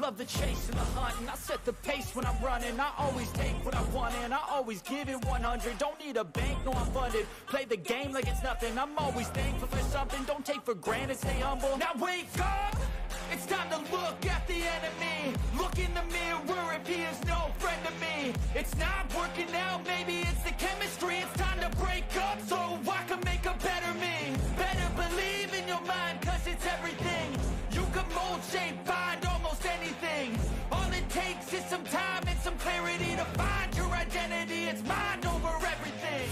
love the chase and the hunt, and I set the pace when I'm running. I always take what I want and I always give it 100. Don't need a bank, no, I'm funded. Play the game like it's nothing. I'm always thankful for something. Don't take for granted, stay humble. Now wake up, it's time to look at the enemy. Look in the mirror if he is no friend to me. It's not working out, maybe it's the chemistry. It's time to break up so I can make a better me. Better believe in your mind, cause it's everything. You can mold, shape, find almost anything. All it takes is some time and some clarity to find your identity. It's mind over everything.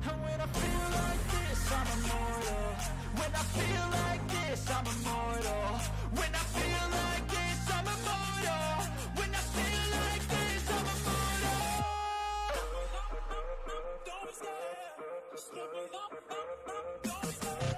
And when I feel like this, I'm immortal. When I feel like this, I'm immortal. When I feel like this, I'm immortal. When I feel like this, I'm immortal. Don't stare, just look me up, don't stare.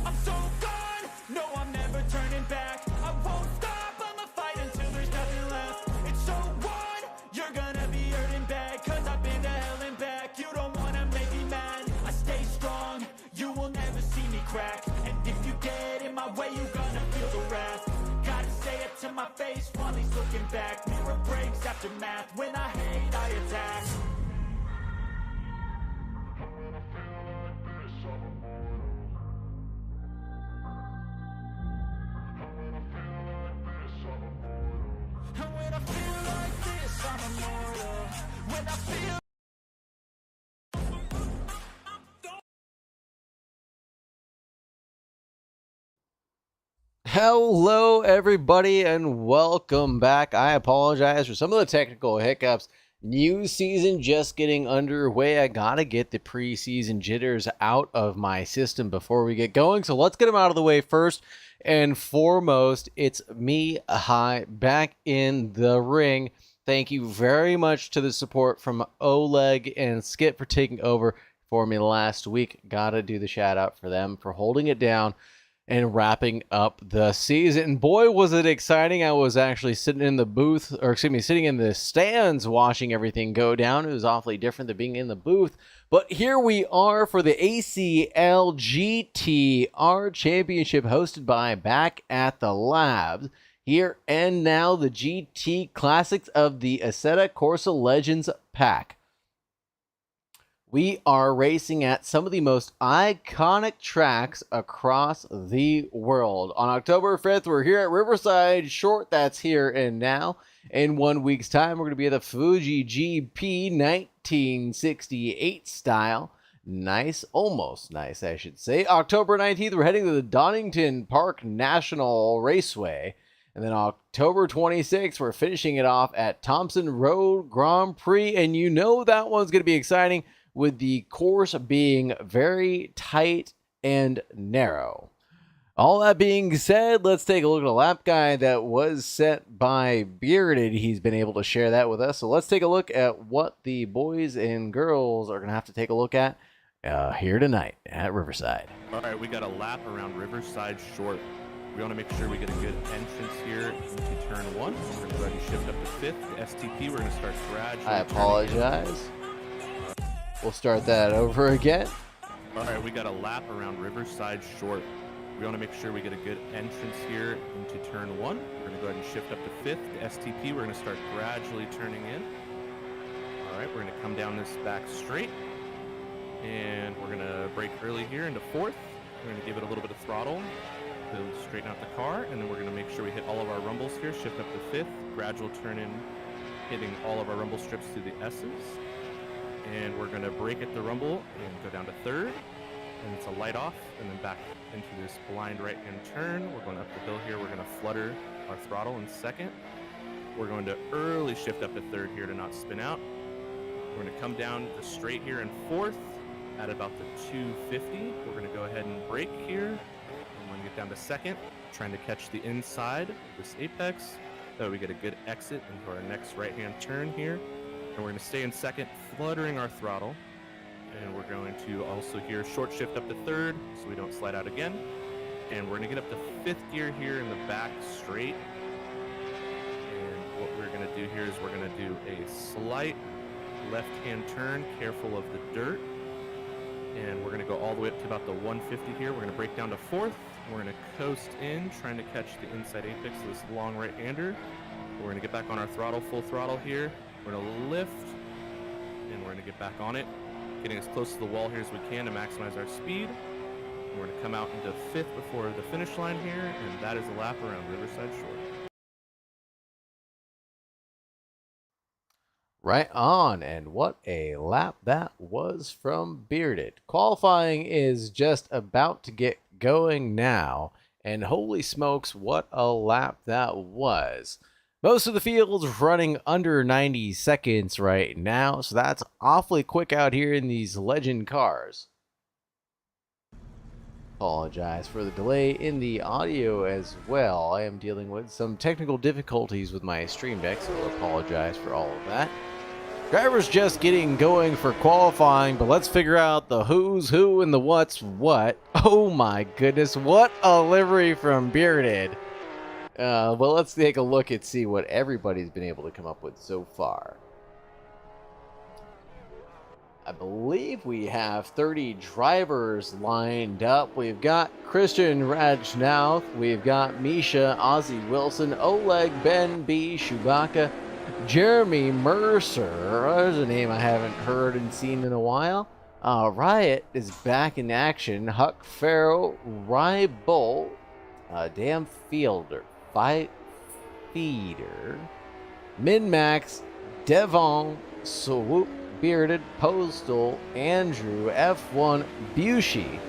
I'm so gone, no, I'm never turning back. I won't stop, I'ma fight until there's nothing left. It's so on, you're gonna be hurting bad, cause I've been to hell and back. You don't wanna make me mad, I stay strong, you will never see me crack. And if you get in my way, you're gonna feel the wrath. Gotta say it to my face while he's looking back. Mirror breaks after math, when I hate, I attack. And when I feel like this, I'm immortal. When I feel Hello, everybody, and welcome back. I apologize for some of the technical hiccups. New season just getting underway. I gotta get the preseason jitters out of my system before we get going. So let's get them out of the way first and foremost. It's me, Hi, back in the ring. Thank you very much to the support from Oleg and Skip for taking over for me last week. Gotta do the shout out for them for holding it down and wrapping up the season. Boy, was it exciting. I was actually sitting in the booth, or excuse me, sitting in the stands watching everything go down. It was awfully different than being in the booth. But here we are for the ACL GTR Championship hosted by Back at the Labs. Here and now, the GT Classics of the Assetto Corsa Legends Pack. We are racing at some of the most iconic tracks across the world. On October 5th, we're here at Riverside Short. That's here and now. In 1 week's time, we're going to be at the Fuji GP 1968 style. Nice, almost nice, I should say. October 19th, we're heading to the Donington Park National Raceway. And then October 26th, we're finishing it off at Thomson Road Grand Prix. And you know that one's going to be exciting, with the course being very tight and narrow. All that being said, let's take a look at a lap guide that was set by Bearded. He's been able to share that with us. So let's take a look at what the boys and girls are going to have to take a look at here tonight at Riverside. All right, we got a lap around Riverside Short. We want to make sure we get a good entrance here into turn one. We're going to go ahead and shift up to fifth. The STP, we're going to start gradually. I apologize. We'll start that over again. All right, we got a lap around Riverside Short. We want to make sure we get a good entrance here into turn one. We're going to go ahead and shift up to fifth. The STP, we're going to start gradually turning in. All right, we're going to come down this back straight. And we're going to brake early here into fourth. We're going to give it a little bit of throttle to straighten out the car. And then we're going to make sure we hit all of our rumbles here. Shift up to fifth. Gradual turn in, hitting all of our rumble strips to the S's. And we're going to brake at the rumble and go down to third. And it's a light off, and then back into this blind right-hand turn. We're going up the hill here. We're going to flutter our throttle in second. We're going to early shift up to third here to not spin out. We're going to come down the straight here in fourth. at about the 250. We're going to go ahead and brake here. I'm going to get down to second, trying to catch the inside of this apex. That way we get a good exit into our next right-hand turn here. And we're going to stay in second, fluttering our throttle. And we're going to also here short shift up to third so we don't slide out again. And we're going to get up to fifth gear here in the back straight. And what we're going to do here is we're going to do a slight left-hand turn, careful of the dirt. And we're going to go all the way up to about the 150 here. We're going to break down to fourth. We're going to coast in, trying to catch the inside apex of this long right-hander. We're going to get back on our throttle, full throttle here. We're going to lift, and we're going to get back on it, getting as close to the wall here as we can to maximize our speed. And we're going to come out into fifth before the finish line here, and that is a lap around Riverside Short. Right on, and what a lap that was from Bearded. Qualifying is just about to get going now, and holy smokes, what a lap that was. Most of the field's running under 90 seconds right now, so that's awfully quick out here in these legend cars. Apologize for the delay in the audio as well. I am dealing with some technical difficulties with my stream deck, so I apologize for all of that. Drivers just getting going for qualifying, but let's figure out the who's who and the what's what. Oh my goodness, what a livery from Bearded. Well, let's take a look and see what everybody's been able to come up with so far. I believe we have 30 drivers lined up. We've got Christian Rajnauth, we've got Misha, Ozzy Wilson, Oleg Ben B, Chewbacca, Jeremy Mercer, there's a name I haven't heard and seen in a while. Riot is back in action. Huck Farrow, Rye Bull, Dan Fielder, Fight Feeder, Min Max, Devon, Swoop, Bearded, Postal, Andrew, F1, Bushy,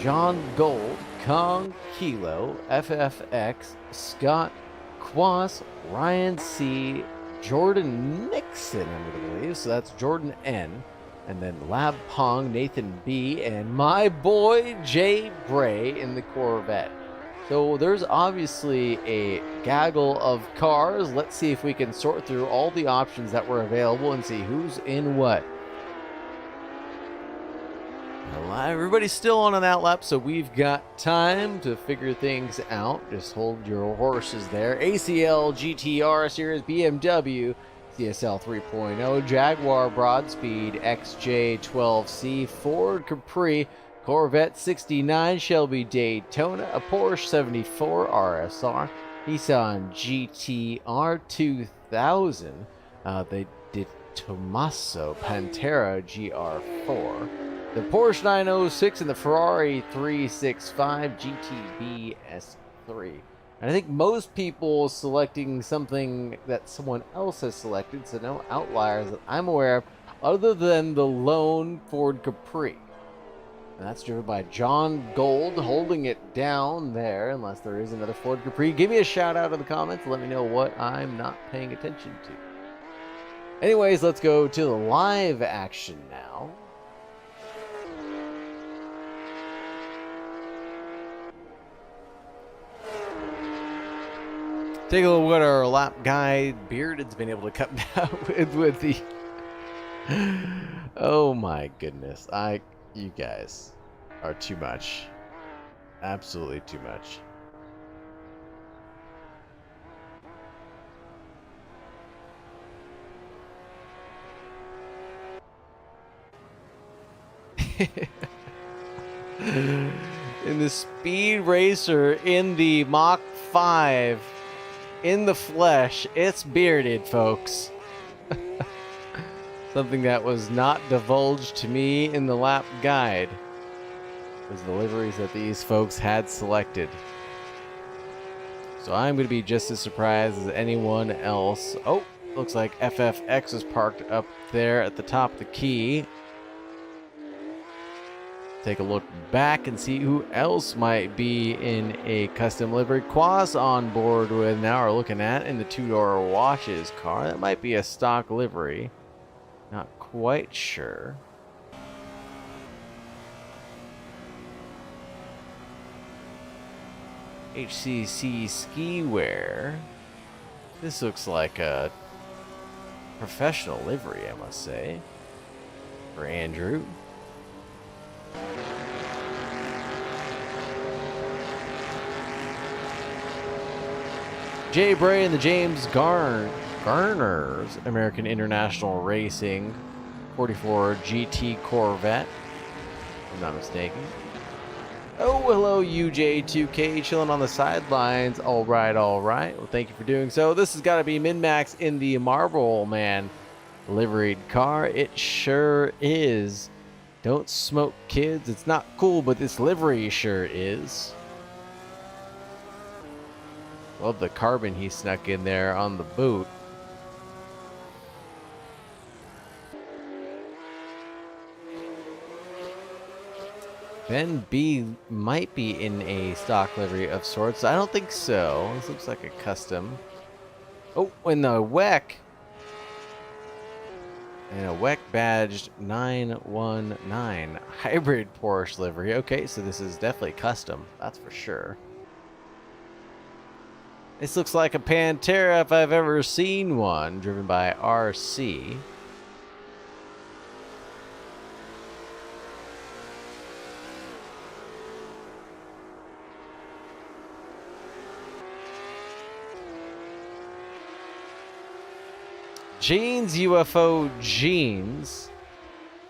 John Gold, Kong Kilo, FFX, Scott Quas, Ryan C, Jordan Nixon, I'm going to believe, so that's Jordan N, and then Lab Pong, Nathan B, and my boy Jay Bray in the Corvette. So there's obviously a gaggle of cars. Let's see if we can sort through all the options that were available and see who's in what. Everybody's still on an outlap, so we've got time to figure things out. Just hold your horses there. ACL GTR Series, BMW, CSL 3.0, Jaguar Broadspeed, XJ12C, Ford Capri, Corvette 69, Shelby Daytona, a Porsche 74 RSR, Nissan GT-R 2000, the Detomaso Pantera GR4, the Porsche 906, and the Ferrari 365 GTB S3. And I think most people selecting something that someone else has selected, so no outliers that I'm aware of, other than the lone Ford Capri. And that's driven by John Gold, holding it down there, unless there is another Ford Capri. Give me a shout out in the comments. Let me know what I'm not paying attention to. Anyways, let's go to the live action now. Take a look at what our lap guy Bearded's been able to cut down with the... Oh my goodness. You guys are too much. Absolutely too much. In the Speed Racer, in the Mach 5, in the flesh, it's Bearded, folks. Something that was not divulged to me in the lap guide was the liveries that these folks had selected. So I'm going to be just as surprised as anyone else. Oh, looks like FFX is parked up there at the top of the key. Take a look back and see who else might be in a custom livery. Quas on board with now are looking at in the two-door washes car. That might be a stock livery. Not quite sure. HCC ski wear. This looks like a professional livery, I must say, for Andrew. Jay Bray and the James Garner's American International Racing 44 GT Corvette, if I'm not mistaken. Oh, hello, UJ2K, chilling on the sidelines. All right, all right. Well, thank you for doing so. This has got to be Min-Max in the Marble Man liveried car. It sure is. Don't smoke, kids. It's not cool, but this livery sure is. Love the carbon he snuck in there on the boot. Ben B might be in a stock livery of sorts. I don't think so. This looks like a custom. Oh, and the WEC. And a WEC badged 919 hybrid Porsche livery. Okay, so this is definitely custom. That's for sure. This looks like a Pantera if I've ever seen one, driven by RC. Jeans UFO Jeans.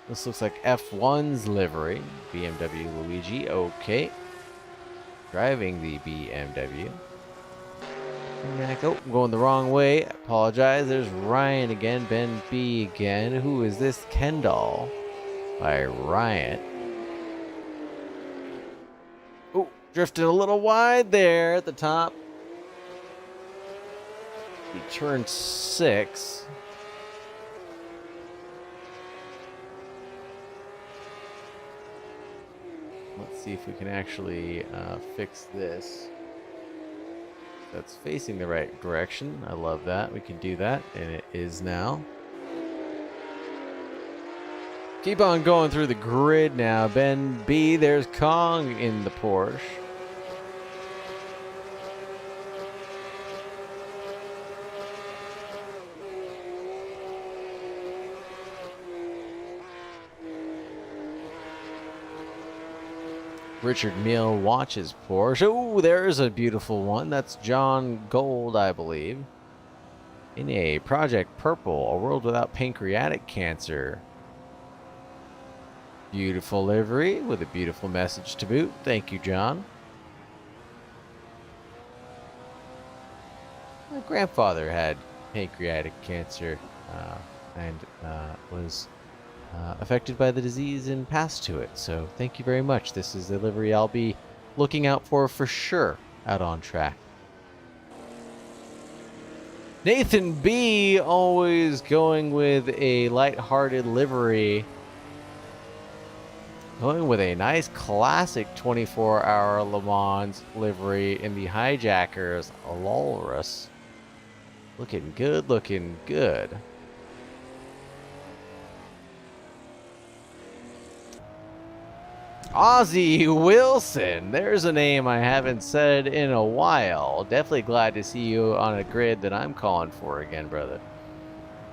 This looks like F1's livery. BMW Luigi. Okay. Driving the BMW. Oh, I'm going the wrong way. Apologize. There's Ryan again. Ben B again. Who is this? Kendall by Riot. Oh, drifted a little wide there at the top. He turned 6. Let's see if we can actually fix this. That's facing the right direction. I love that. We can do that, and it is now. Keep on going through the grid now. Ben B, there's Kong in the Porsche. Richard Mill watches Porsche. Oh, there's a beautiful one. That's John Gold, I believe. In a Project Purple, a world without pancreatic cancer. Beautiful livery with a beautiful message to boot. Thank you, John. My grandfather had pancreatic cancer and was affected by the disease and passed to it. So thank you very much. This is the livery I'll be looking out for sure out on track. Nathan B always going with a light-hearted livery. Going with a nice classic 24-hour Le Mans livery in the Hijackers Walrus. Looking good, looking good. Ozzy Wilson. There's a name I haven't said in a while. Definitely glad to see you on a grid that I'm calling for again, brother.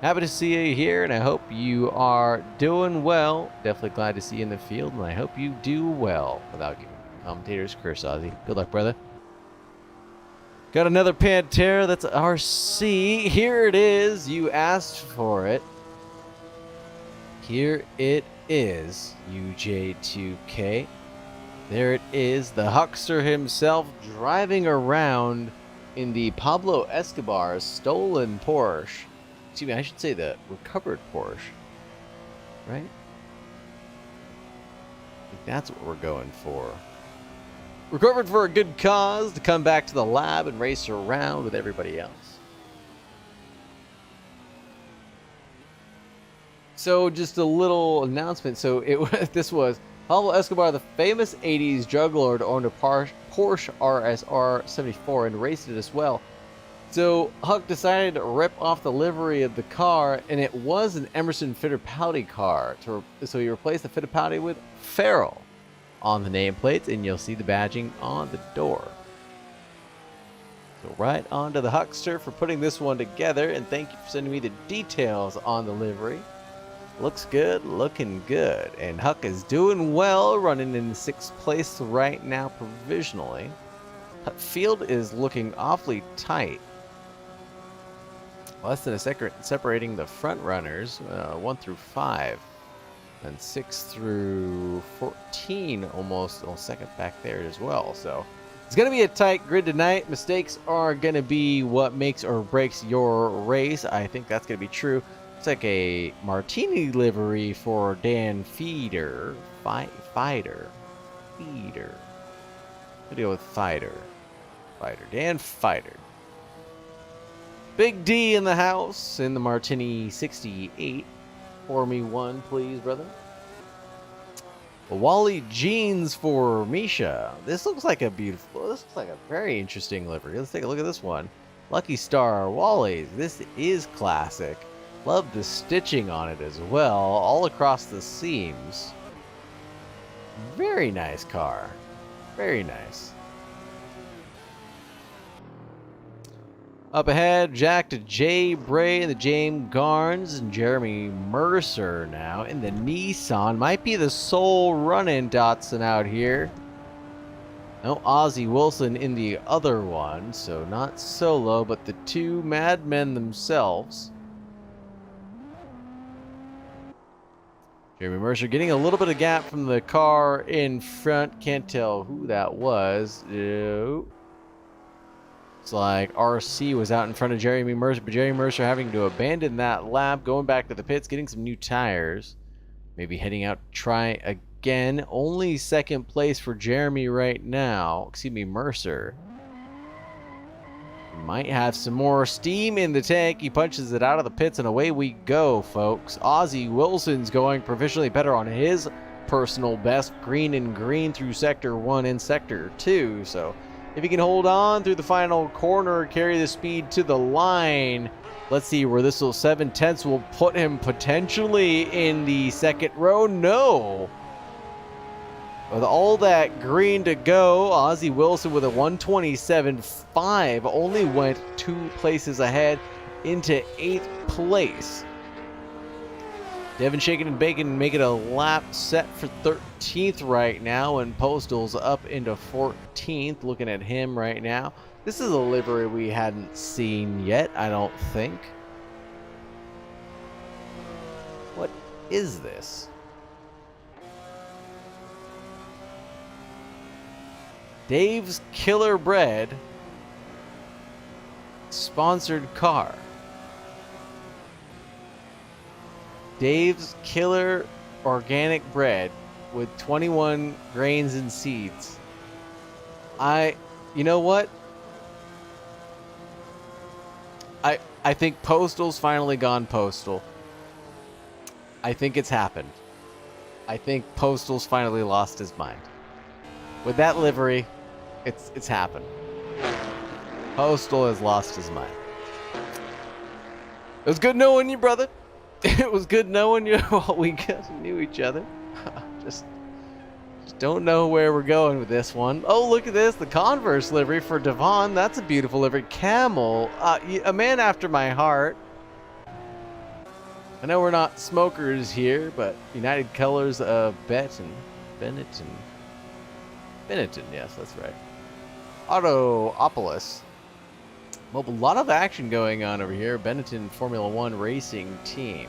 Happy to see you here, and I hope you are doing well. Definitely glad to see you in the field, and I hope you do well without giving commentators curse, Ozzy. Good luck, brother. Got another Pantera. That's RC. Here it is. You asked for it. Here it is, UJ2K. There it is, the huckster himself driving around in the Pablo Escobar's stolen Porsche. Excuse me, I should say the recovered Porsche, right? I think that's what we're going for. Recovered for a good cause, to come back to the lab and race around with everybody else. So just a little announcement. So this was Pablo Escobar, the famous 80s drug lord, owned a Porsche RSR 74 and raced it as well. So Huck decided to rip off the livery of the car, and it was an Emerson Fittipaldi car. So he replaced the Fittipaldi with Farrell on the nameplates, and you'll see the badging on the door. Go right on to the Huckster for putting this one together, and thank you for sending me the details on the livery. Looks good, looking good. And Huck is doing well, running in 6th place right now provisionally. Field is looking awfully tight. Less than a second separating the front runners, 1 through 5. And 6 through 14 almost a second back there as well. So it's going to be a tight grid tonight. Mistakes are going to be what makes or breaks your race. I think that's going to be true. It's like a martini livery for Dan Fieder. Fighter. We'll deal with Fighter. Dan Fighter. Big D in the house in the Martini 68. Pour me one, please, brother. Wally jeans for Misha. This looks like a very interesting livery. Let's take a look at this one. Lucky Star Wally's. This is classic. Love the stitching on it as well, all across the seams. Very nice car. Very nice. Up ahead, Jack to Jay Bray and the James Garnes and Jeremy Mercer now in the Nissan. Might be the sole run-in Datsun out here. No Ozzie Wilson in the other one, so not solo, but the two madmen themselves. Jeremy Mercer getting a little bit of gap from the car in front. Can't tell who that was. It's like RC was out in front of Jeremy Mercer, but Jeremy Mercer having to abandon that lap, going back to the pits, getting some new tires. Maybe heading out to try again. Only 2nd place for Jeremy right now. Excuse me, Mercer. Might have some more steam in the tank. He punches it out of the pits, and away we go, folks. Ozzie Wilson's going provisionally better on his personal best. Green and green through Sector 1 and Sector 2, so if he can hold on through the final corner, carry the speed to the line. Let's see where this little 7/10 will put him potentially in the 2nd row. No. With all that green to go, Ozzie Wilson with a 127.5 only went 2 places ahead into 8th place. Devin Shaken and Bacon make it a lap set for 13th right now, and Postal's up into 14th. Looking at him right now. This is a livery we hadn't seen yet, I don't think. What is this? Dave's Killer Bread sponsored car. Dave's Killer Organic Bread with 21 grains and seeds. You know what? I think Postal's finally gone postal. I think it's happened. I think Postal's finally lost his mind. With that livery, it's happened. Postal has lost his mind. It was good knowing you, brother. It was good knowing you while we knew each other. just don't know where we're going with this one. Oh, look at this. The Converse livery for Devon. That's a beautiful livery. Camel. A man after my heart. I know we're not smokers here, but United Colors of Benetton. Benetton, yes, that's right. Autoopolis. Well, a lot of action going on over here. Benetton Formula One racing team.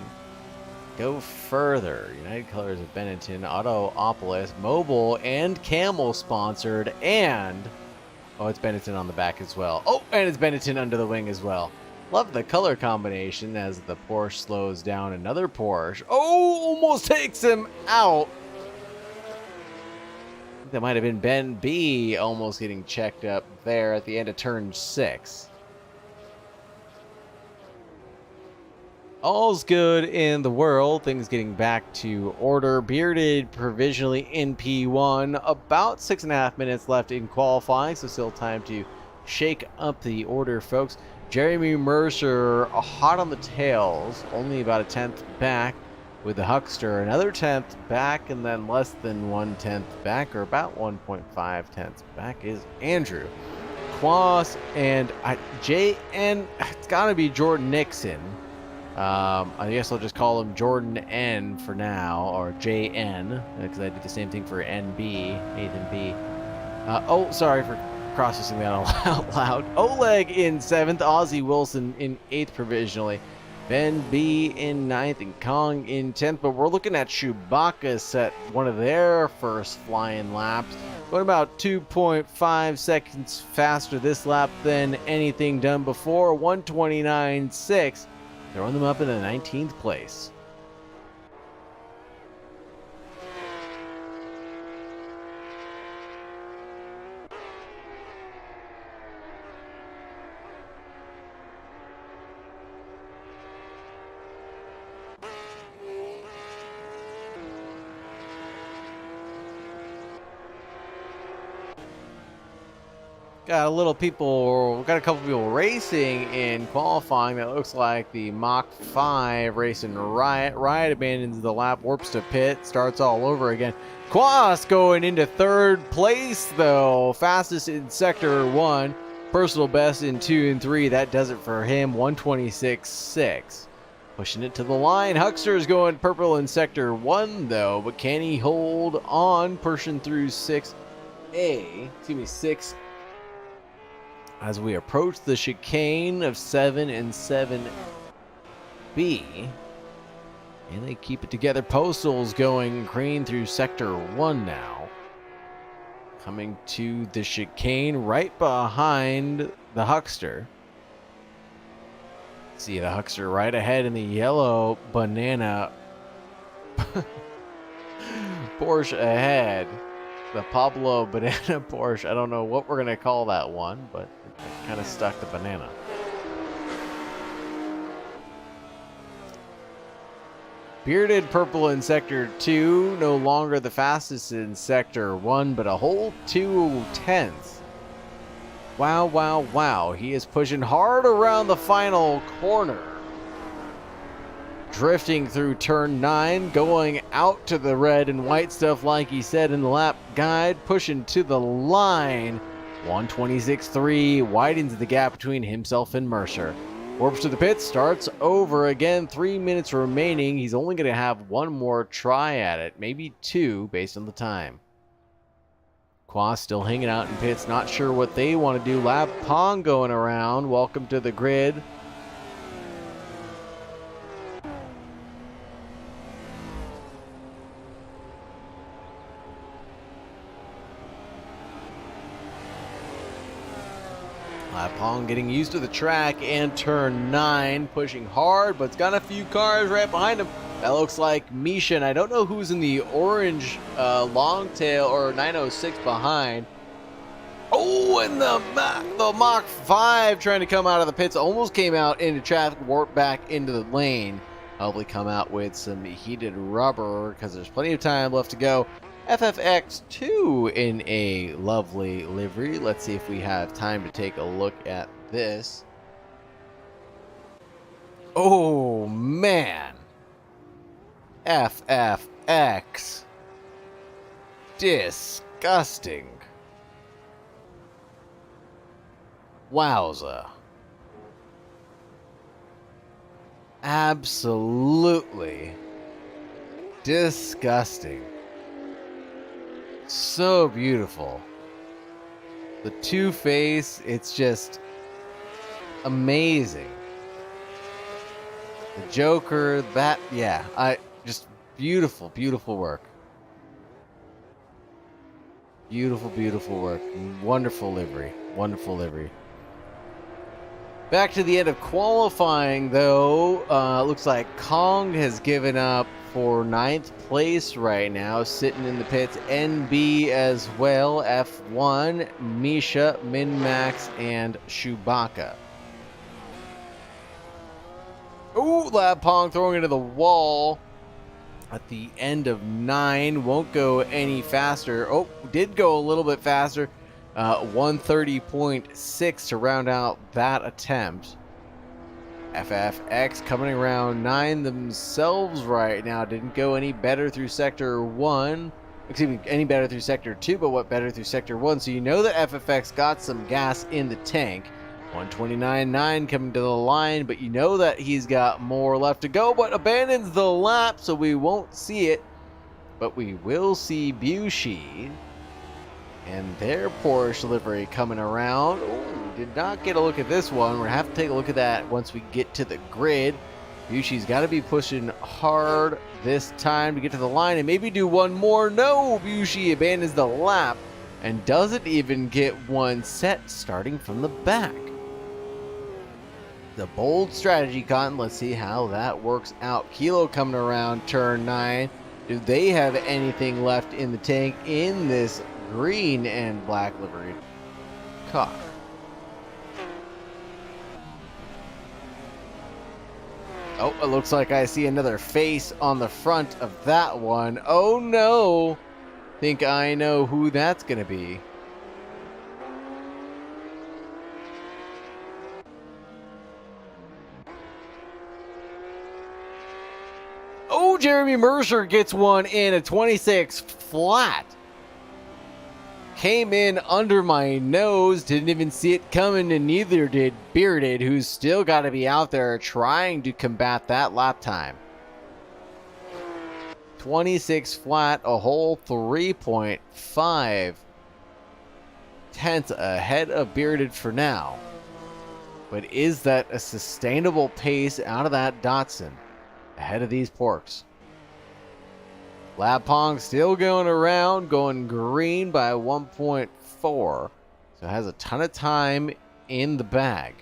Go further. United Colors of Benetton, Autoopolis, Mobile, and Camel sponsored, and oh, it's Benetton on the back as well. Oh, and it's Benetton under the wing as well. Love the color combination as the Porsche slows down another Porsche. Oh, almost takes him out. I think that might have been Ben B almost getting checked up there at the end of turn 6. All's good in the world. Things getting back to order. Bearded provisionally in P1. About 6.5 minutes left in qualifying, so still time to shake up the order, folks. Jeremy Mercer hot on the tails, only about a 10th back with the Huckster. Another 10th back, and then less than 1/10 back, or about 1.5 tenths back, is Andrew. Quas and JN. It's got to be Jordan Nixon. I guess I'll just call him Jordan N for now, or JN, because I did the same thing for NB, Nathan B. Oh, sorry for processing that out loud. Oleg in 7th, Ozzie Wilson in 8th provisionally, Ben B in 9th, and Kong in 10th. But we're looking at Chewbacca set one of their first flying laps. Going about 2.5 seconds faster this lap than anything done before, 129.6. Throwing them up in the 19th place. Got a couple people racing in qualifying. That looks like the Mach 5 racing Riot. Riot abandons the lap, warps to pit, starts all over again. Quas going into 3rd place though, fastest in sector 1, personal best in 2 and 3. That does it for him, 126.6. Pushing it to the line. Huckster is going purple in sector 1 though, but can he hold on, pushing through 6 as we approach the chicane of 7 and 7B. And they keep it together. Postal's going green through sector 1 now. Coming to the chicane right behind the Huckster. See the Huckster right ahead in the yellow banana. Porsche ahead. The Pablo Banana Porsche. I don't know what we're going to call that one, but it kind of stuck the banana. Bearded purple in sector 2. No longer the fastest in sector 1, but a whole 2/10. Wow, wow, wow. He is pushing hard around the final corner. Drifting through turn 9, going out to the red and white stuff like he said in the lap guide, pushing to the line. 126.3 widens the gap between himself and Mercer. Warps to the pit, starts over again. 3 minutes remaining. He's only going to have one more try at it, maybe 2 based on the time. Quas still hanging out in pits, not sure what they want to do. Lap Pong going around. Welcome to the grid. Pong getting used to the track and turn 9, pushing hard, but it's got a few cars right behind him. That looks like Misha, and I don't know who's in the orange long tail or 906 behind. Oh, and the Mach 5 trying to come out of the pits, almost came out into traffic, warped back into the lane. Hopefully come out with some heated rubber because there's plenty of time left to go. FFX2 in a lovely livery. Let's see if we have time to take a look at this. Oh, man. FFX. Disgusting. Wowza. Absolutely disgusting. So beautiful. The Two-Face, it's just amazing. The Joker, just beautiful, beautiful work. Beautiful, beautiful work. Wonderful livery. Wonderful livery. Back to the end of qualifying, though. Looks like Kong has given up for 9th place right now, sitting in the pits. NB as well, F1, Misha, Min-Max, and Chewbacca. Ooh, Lap Pong throwing into the wall at the end of 9. Won't go any faster. Oh, did go a little bit faster. 130.6 to round out that attempt. FFX coming around 9 themselves right now. Didn't go any better through sector 1. excuse me, any better through Sector 2, but what better through Sector 1? So you know that FFX got some gas in the tank. 129.9 coming to the line, but you know that he's got more left to go, but abandons the lap, so we won't see it. But we will see Fuji and their Porsche livery coming around. Ooh, did not get a look at this one. We're going to have to take a look at that once we get to the grid. Fuji's got to be pushing hard this time to get to the line and maybe do one more. No, Fuji abandons the lap and doesn't even get one set starting from the back. The bold strategy, Cotton. Let's see how that works out. Kilo coming around turn 9. Do they have anything left in the tank in this green and black livery car? Oh, it looks like I see another face on the front of that one. Oh no! Think I know who that's gonna be. Oh, Jeremy Mercer gets one in a 26 flat. Came in under my nose, didn't even see it coming, and neither did Bearded, who's still got to be out there trying to combat that lap time. 26 flat, a whole 3.5 tenths ahead of Bearded for now. But is that a sustainable pace out of that Datsun ahead of these Porks? Lab Pong still going around, going green by 1.4. So has a ton of time in the bag.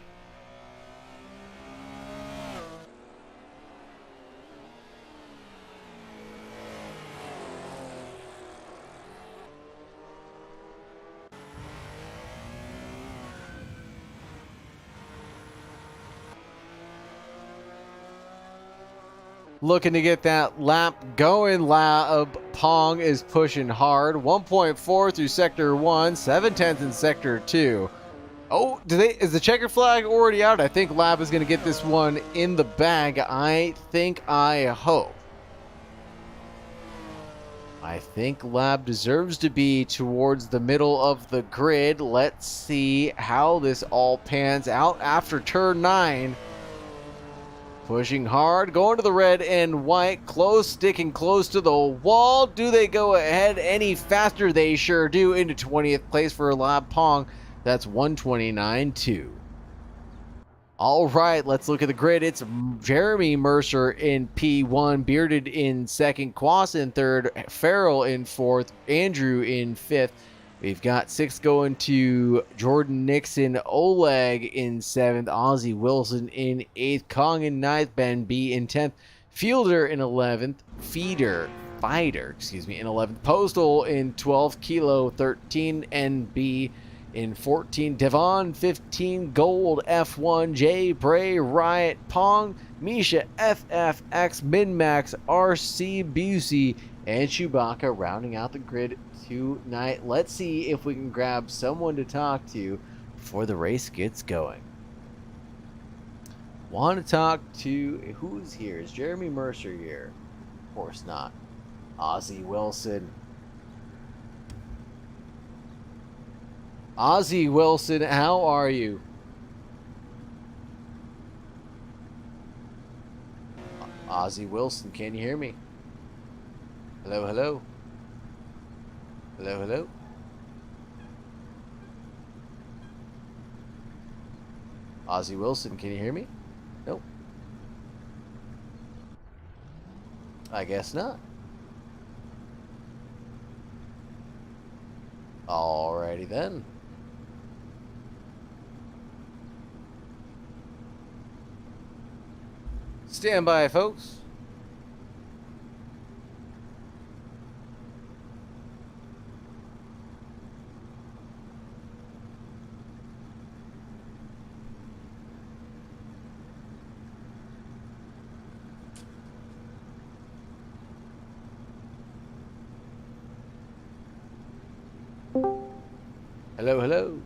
Looking to get that lap going. Lab Pong is pushing hard. 1.4 through Sector 1, 7/10 in Sector 2. Oh, is the checker flag already out? I think Lab is going to get this one in the bag. I hope. I think Lab deserves to be towards the middle of the grid. Let's see how this all pans out after turn 9. Pushing hard, going to the red and white, close, sticking close to the wall. Do they go ahead any faster? They sure do. Into 20th place for Lab Pong. That's 129.2. All right, let's look at the grid. It's Jeremy Mercer in P1, Bearded in second, Quas in third, Farrell in fourth, Andrew in fifth. We've got 6th going to Jordan Nixon, Oleg in 7th, Ozzie Wilson in 8th, Kong in 9th, Ben B in 10th, Fielder in 11th, Fighter in 11th, Postal in 12th, Kilo 13, NB in 14, Devon 15, Gold F1, J, Bray, Riot, Pong, Misha, FFX, Minmax, RC, Busey, and Chewbacca rounding out the grid tonight. Let's see if we can grab someone to talk to before the race gets going. Want to talk to, who's here? Is Jeremy Mercer here? Of course not. Ozzie Wilson. Ozzie Wilson, how are you? Ozzie Wilson, can you hear me? Hello, hello. Hello, hello. Ozzie Wilson, can you hear me? Nope. I guess not. Alrighty then. Stand by, folks. Hello, hello.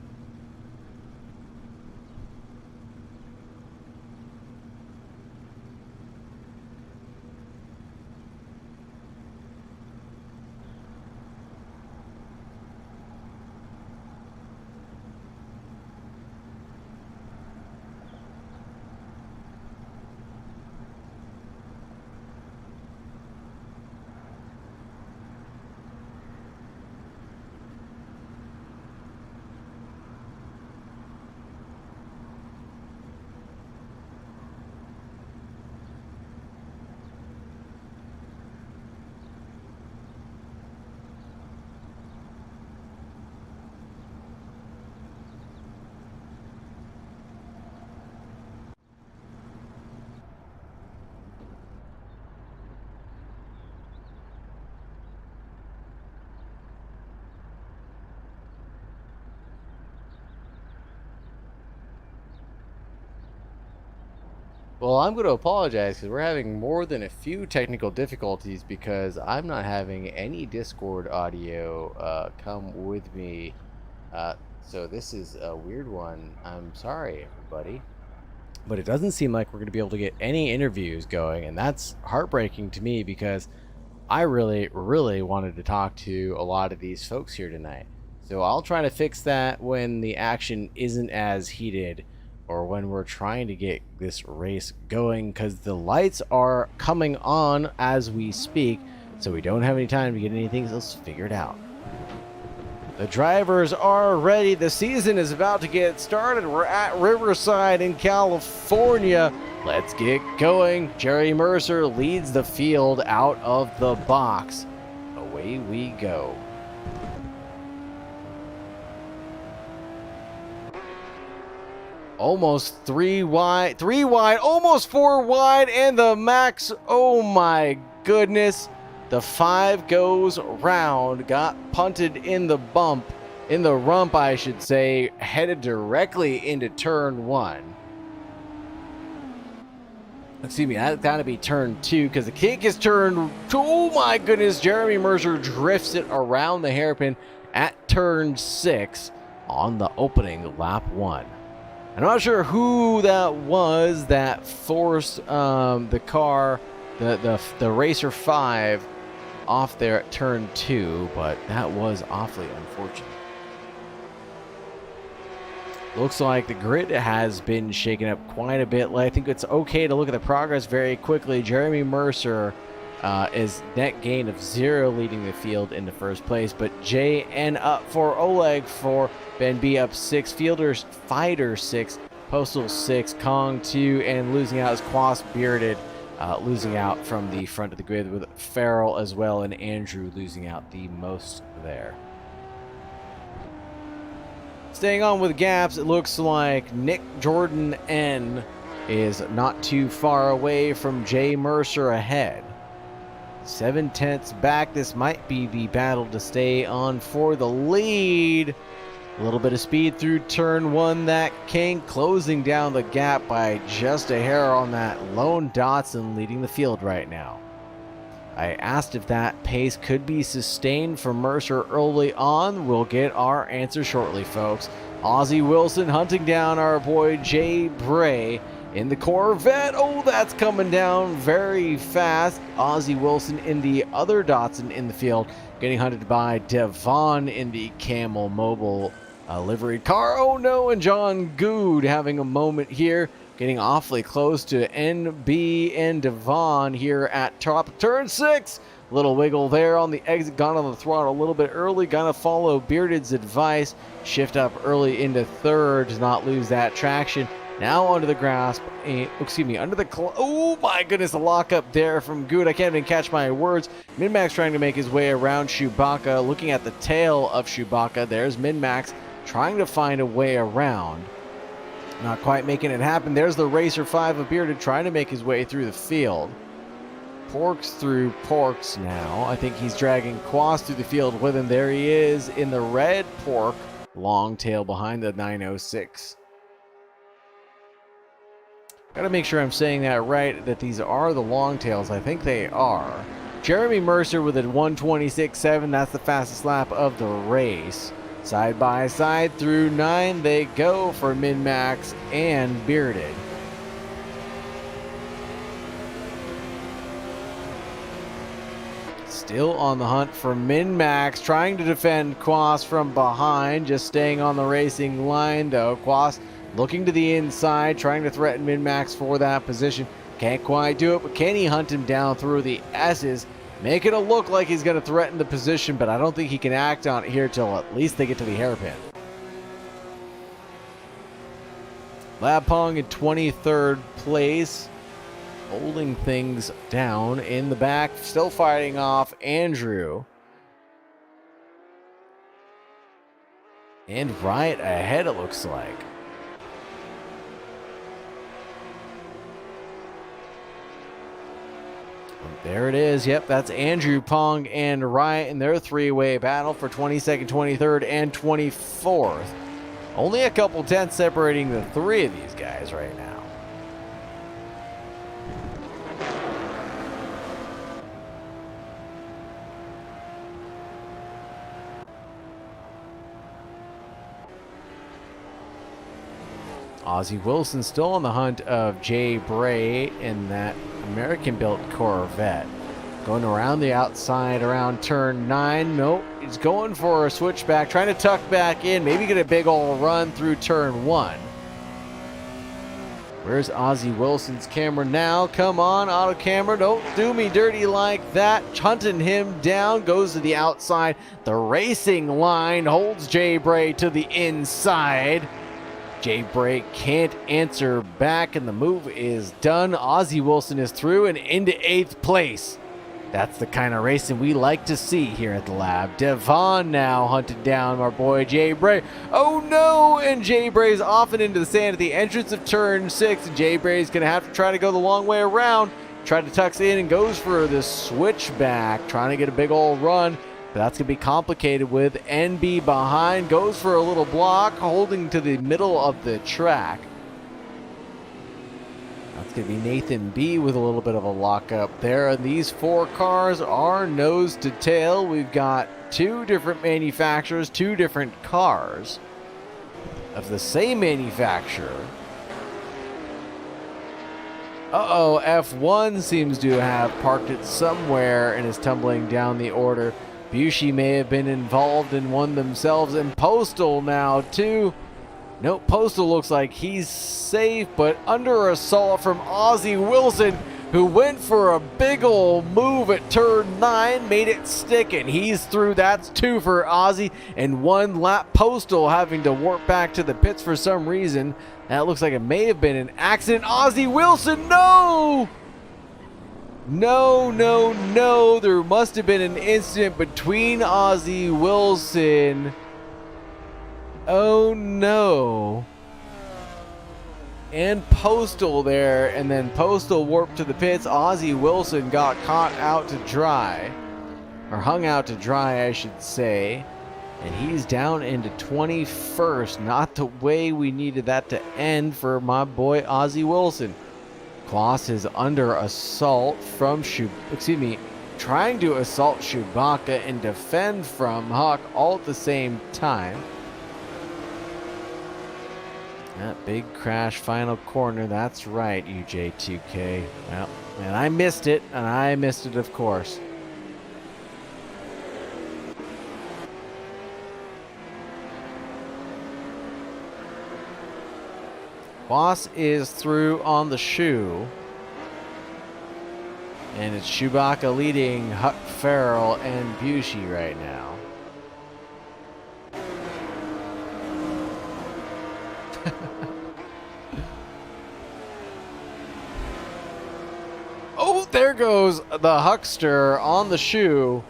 Well, I'm going to apologize because we're having more than a few technical difficulties because I'm not having any Discord audio come with me. So this is a weird one. I'm sorry, everybody. But it doesn't seem like we're going to be able to get any interviews going, and that's heartbreaking to me because I really, really wanted to talk to a lot of these folks here tonight. So I'll try to fix that when the action isn't as heated or when we're trying to get this race going, because the lights are coming on as we speak, so we don't have any time to get anything else figured out. The drivers are ready. The season is about to get started. We're at Riverside in California. Let's get going. Jerry Mercer leads the field out of the box. Away we go. Almost three wide, almost 4 wide, and the max, oh my goodness. The 5 goes round, got punted in the rump, I should say, headed directly into turn 1. Excuse me, that's got to be turn 2 because the kick is turned. Oh my goodness, Jeremy Mercer drifts it around the hairpin at turn 6 on the opening lap 1. I'm not sure who that was that forced the car, the Racer 5 off there at turn 2, but that was awfully unfortunate. Looks like the grid has been shaken up quite a bit. I think it's okay to look at the progress very quickly. Jeremy Mercer is net gain of 0 leading the field in the first place, but JN up for Oleg, for Ben B up 6, Fielders Fighter 6, Postal 6, Kong 2, and losing out is Quas Bearded, losing out from the front of the grid, with Farrell as well and Andrew losing out the most there. Staying on with gaps, it looks like Nick Jordan N is not too far away from Jay Mercer ahead. 7/10 back. This might be the battle to stay on for the lead. A little bit of speed through turn 1. That King closing down the gap by just a hair on that lone Datsun leading the field right now. I asked if that pace could be sustained from Mercer early on. We'll get our answer shortly, folks. Ozzie Wilson hunting down our boy Jay Bray in the Corvette. Oh, that's coming down very fast. Ozzie Wilson in the other Datsun in the field, getting hunted by Devon in the Camel Mobile liveried car. Oh no, and John Good having a moment here, getting awfully close to NB and Devon here at top of turn 6. Little wiggle there on the exit, gone on the throttle a little bit early. Gonna follow Bearded's advice, shift up early into third to not lose that traction. Now under the grasp, under the oh my goodness, the lockup there from Good. I can't even catch my words. Min-Max trying to make his way around Chewbacca, looking at the tail of Chewbacca. There's Min-Max trying to find a way around. Not quite making it happen. There's the Racer 5 of Bearded trying to make his way through the field. Porks through Porks now. I think he's dragging Quas through the field with him. There he is in the red Pork. Long tail behind the 906. Gotta make sure I'm saying that right, that these are the long tails. I think they are. Jeremy Mercer with a 126.7. That's the fastest lap of the race. Side by side through 9 they go for Min-Max and Bearded. Still on the hunt for Min-Max, trying to defend Quas from behind, just staying on the racing line though. Quas looking to the inside, trying to threaten Min-Max for that position. Can't quite do it, but can he hunt him down through the S's? Making it look like he's going to threaten the position, but I don't think he can act on it here till at least they get to the hairpin. Lab Pong in 23rd place, holding things down in the back, still fighting off Andrew. And right ahead it looks like. There it is. Yep, that's Andrew, Pong, and Riot in their three-way battle for 22nd, 23rd, and 24th. Only a couple tenths separating the three of these guys right now. Ozzie Wilson still on the hunt of Jay Bray in that American-built Corvette. Going around the outside around turn 9. Nope, he's going for a switchback, trying to tuck back in, maybe get a big old run through turn 1. Where's Ozzie Wilson's camera now? Come on, auto camera, don't do me dirty like that. Hunting him down, goes to the outside. The racing line holds Jay Bray to the inside. Jay Bray can't answer back, and the move is done. Ozzie Wilson is through and into 8th place. That's the kind of racing we like to see here at the lab. Devon now hunted down our boy Jay Bray. Oh no! And Jay Bray's off and into the sand at the entrance of turn 6. And Jay Bray's going to have to try to go the long way around. Try to tucks in and goes for the switchback, trying to get a big old run. But that's going to be complicated with NB behind. Goes for a little block, holding to the middle of the track. That's going to be Nathan B with a little bit of a lockup there. And these 4 cars are nose to tail. We've got 2 different manufacturers, 2 different cars of the same manufacturer. Uh-oh, F1 seems to have parked it somewhere and is tumbling down the order. Bushy may have been involved in one themselves, and Postal now too. Nope, Postal looks like he's safe, but under assault from Ozzie Wilson, who went for a big ol' move at turn 9, made it stick, and he's through. That's 2 for Ozzie, and 1 lap. Postal having to warp back to the pits for some reason. That looks like it may have been an accident. Ozzie Wilson, no! No, no, no. There must have been an incident between Ozzie Wilson. Oh no. And Postal there, and then Postal warped to the pits. Ozzie Wilson got caught out to dry, or hung out to dry, I should say. And he's down into 21st. Not the way we needed that to end for my boy Ozzie Wilson. Kloss is under assault from trying to assault Chewbacca and defend from Huck all at the same time. That big crash final corner, that's right, UJ2K. Well, and I missed it, of course. Boss is through on the shoe. And it's Chewbacca leading Huck Farrell and Bushy right now. Oh, there goes the Huckster on the shoe.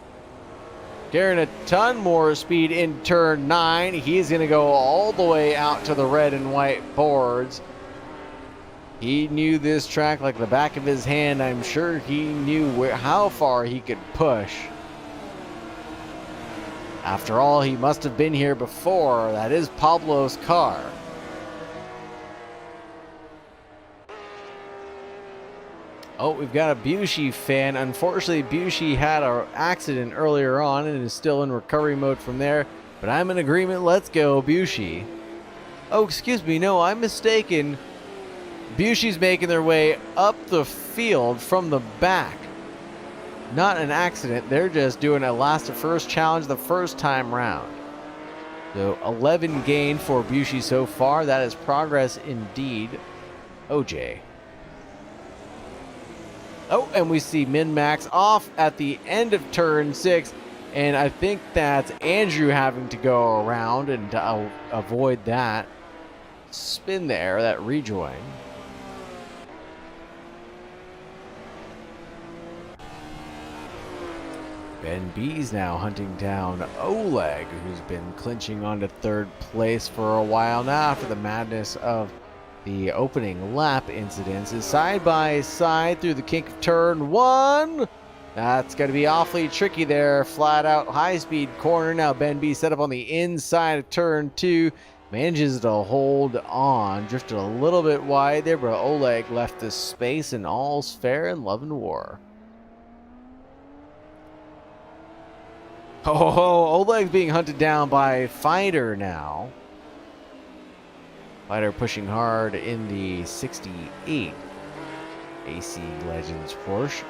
Getting a ton more speed in turn 9. He's going to go all the way out to the red and white boards. He knew this track like the back of his hand. I'm sure he knew how far he could push. After all, he must have been here before. That is Pablo's car. Oh, we've got a Bushy fan. Unfortunately, Bushy had an accident earlier on and is still in recovery mode from there. But I'm in agreement. Let's go, Bushy. Oh, excuse me. No, I'm mistaken. Bushy's making their way up the field from the back. Not an accident. They're just doing a last to first challenge the first time round. So 11 gain for Bushy so far. That is progress indeed. OJ. Oh, and we see Min-Max off at the end of turn 6. And I think that's Andrew having to go around and avoid that spin there, that rejoin. Ben B's now hunting down Oleg, who's been clinching onto 3rd place for a while now after the madness of the opening lap incidents. Is side by side through the kink of turn 1. That's going to be awfully tricky there. Flat out high speed corner. Now Ben B set up on the inside of turn 2. Manages to hold on. Drifted a little bit wide there, but Oleg left the space, and all's fair in love and war. Oh, Oleg's being hunted down by Fighter now. Fighter pushing hard in the 68 AC Legends Porsche.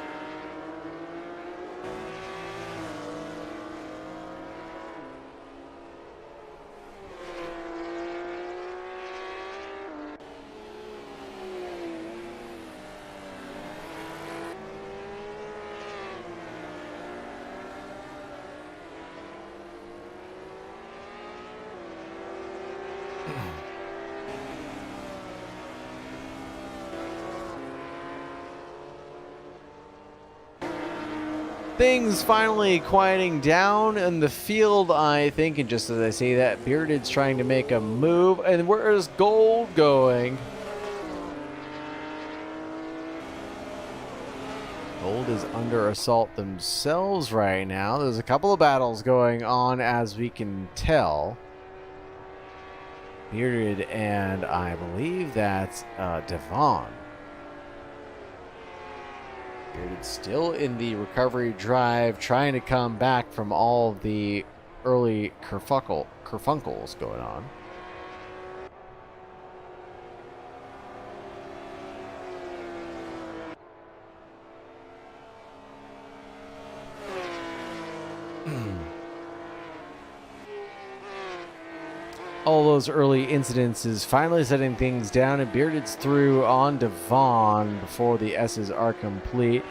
Things finally quieting down in the field, I think, and just as I say that, Bearded's trying to make a move, and where is Gold going? Gold is under assault themselves right now. There's a couple of battles going on, as we can tell. Bearded, and I believe that's Devon. Bearded still in the recovery drive, trying to come back from all of the early kerfunkles going on. All those early incidences finally setting things down, and Bearded's through on Devon before the S's are complete,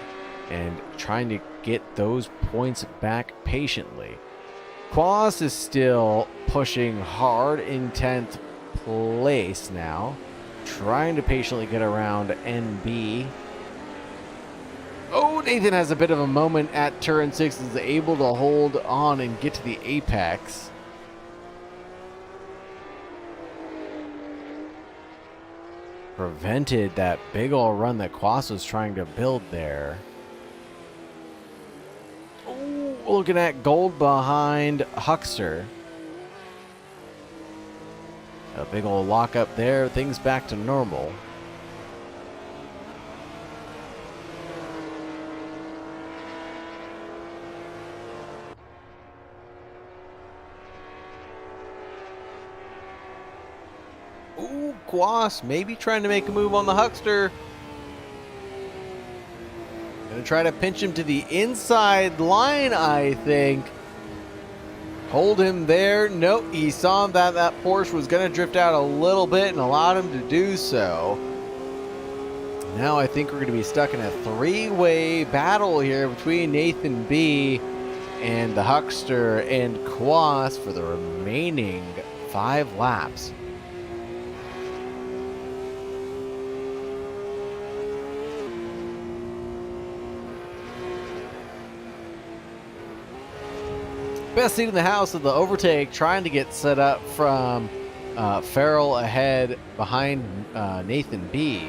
and trying to get those points back patiently. Quas is still pushing hard in 10th place now, trying to patiently get around NB. Oh, Nathan has a bit of a moment at turn 6, is able to hold on and get to the apex. Prevented that big ol' run that Quas was trying to build there. Ooh, looking at Gold behind Huckster. A big ol' lock up there, things back to normal. Ooh, Quas maybe trying to make a move on the Huckster. Gonna try to pinch him to the inside line, I think. Hold him there. Nope, he saw that that Porsche was gonna drift out a little bit and allowed him to do so. Now I think we're gonna be stuck in a three-way battle here between Nathan B and the Huckster and Quas for the remaining 5 laps. Best seat in the house of the overtake, trying to get set up from Farrell ahead behind Nathan B.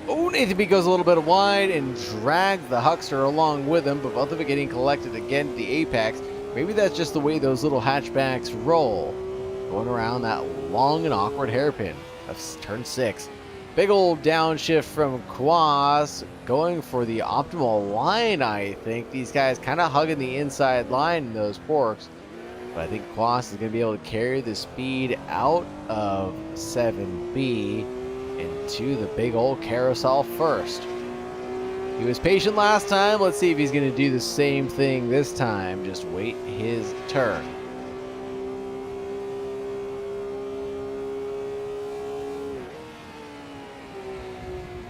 Oh, Nathan B goes a little bit wide and drags the Huckster along with him, but both of it getting collected again at the apex. Maybe that's just the way those little hatchbacks roll. Going around that long and awkward hairpin of turn 6. Big old downshift from Quas, going for the optimal line, I think. These guys kind of hugging the inside line in those forks. But I think Quas is going to be able to carry the speed out of 7B into the big old carousel first. He was patient last time. Let's see if he's going to do the same thing this time. Just wait his turn.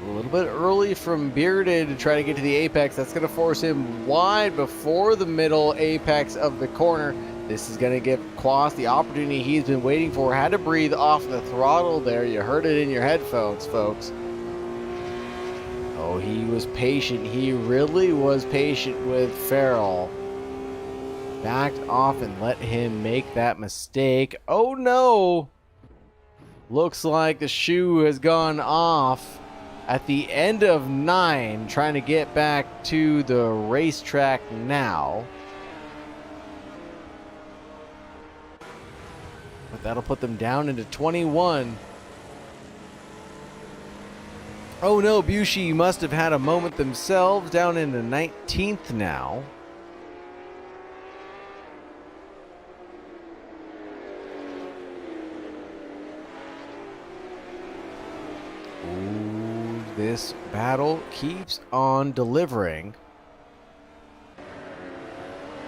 A little bit early from Bearded to try to get to the apex. That's going to force him wide before the middle apex of the corner. This is going to give Quas the opportunity he's been waiting for. Had to breathe off the throttle there. You heard it in your headphones, folks. Oh, he was patient. He really was patient with Farrell. Backed off and let him make that mistake. Oh no! Looks like the shoe has gone off at the end of 9, trying to get back to the racetrack now. But that'll put them down into 21. Oh no, Bushy must have had a moment themselves, down into 19th now. Ooh, this battle keeps on delivering.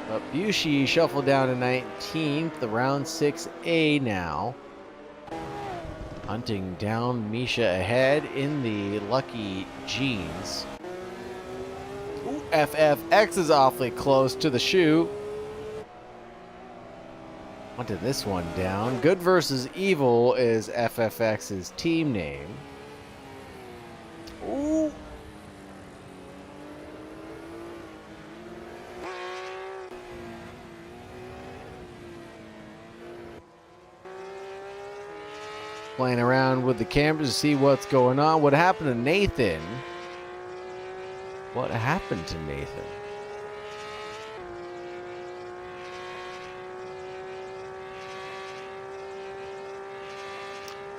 But Fuji shuffled down to 19th, the round 6A now. Hunting down Misha ahead in the Lucky Jeans. Ooh, FFX is awfully close to the shoe. Wanted this one down. Good versus Evil is FFX's team name. Ooh. Playing around with the cameras to see what's going on. What happened to Nathan? What happened to Nathan?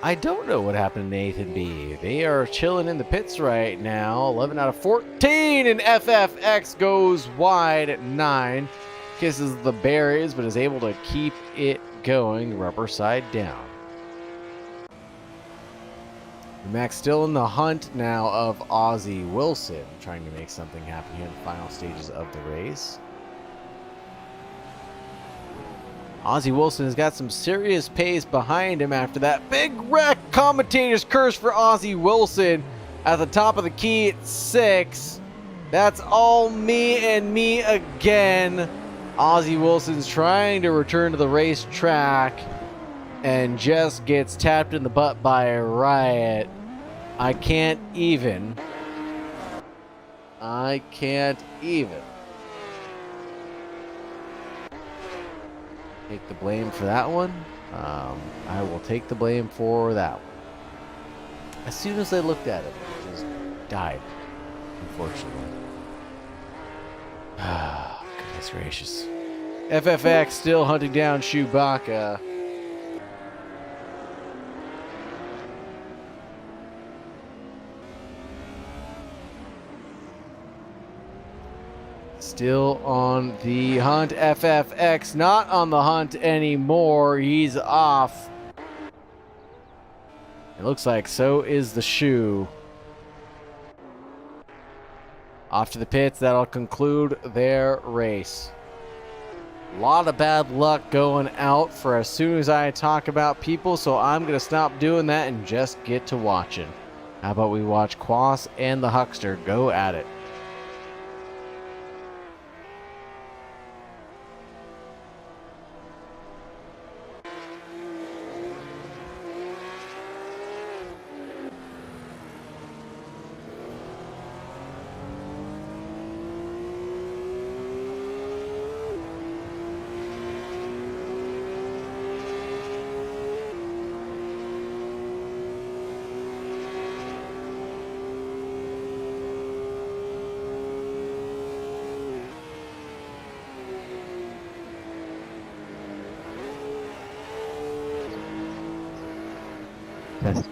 I don't know what happened to Nathan B. They are chilling in the pits right now. 11 out of 14, and FFX goes wide at 9. Kisses the berries, but is able to keep it going. Riverside down. Max still in the hunt now of Ozzie Wilson, trying to make something happen here in the final stages of the race. Ozzie Wilson has got some serious pace behind him after that big wreck. Commentator's curse for Ozzie Wilson at the top of the key at 6. That's all me and me again. Ozzie Wilson's trying to return to the racetrack and just gets tapped in the butt by a Riot. I can't even. Take the blame for that one. I will take the blame for that one. As soon as I looked at it, it just died, unfortunately. Ah, goodness gracious. FFX still hunting down Chewbacca. Still on the hunt. FFX not on the hunt anymore. He's off. It looks like so is the shoe. Off to the pits. That'll conclude their race. A lot of bad luck going out for as soon as I talk about people, so I'm going to stop doing that and just get to watching. How about we watch Quas and the Huckster go at it? Test.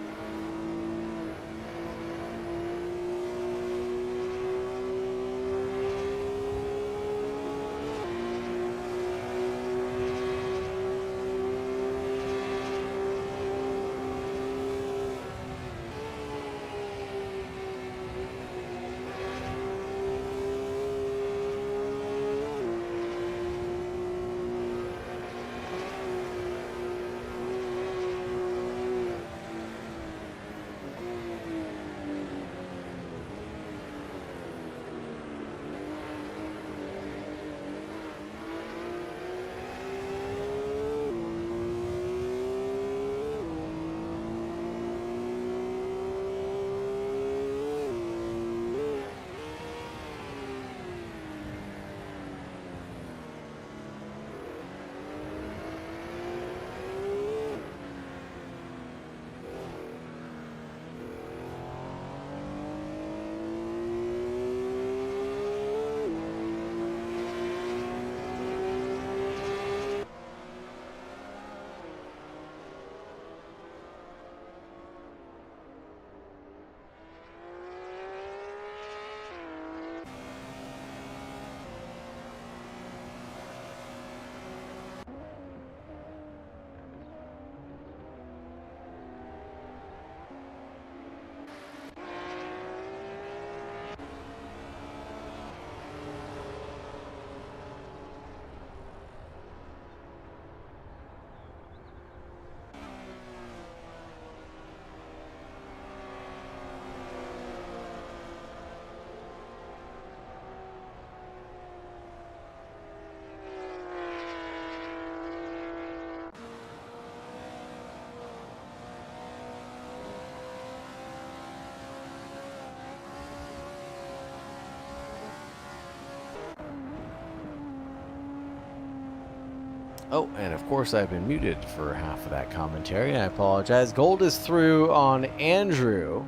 Oh, and of course I've been muted for half of that commentary. I apologize. Gold is through on Andrew.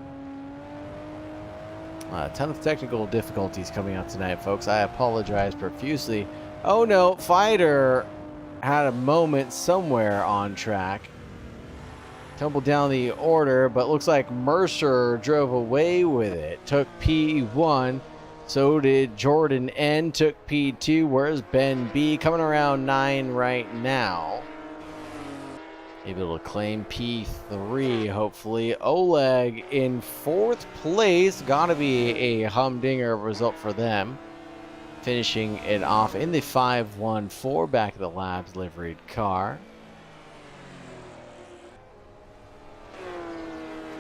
A ton of technical difficulties coming out tonight, folks. I apologize profusely. Oh no, Fighter had a moment somewhere on track. Tumbled down the order, but looks like Mercer drove away with it. Took P1. So did Jordan N. Took P2. Where's Ben B? Coming around 9 right now. Able to claim P3, hopefully. Oleg in 4th place. Gotta be a humdinger result for them. Finishing it off in the 514 back of the Labs liveried car.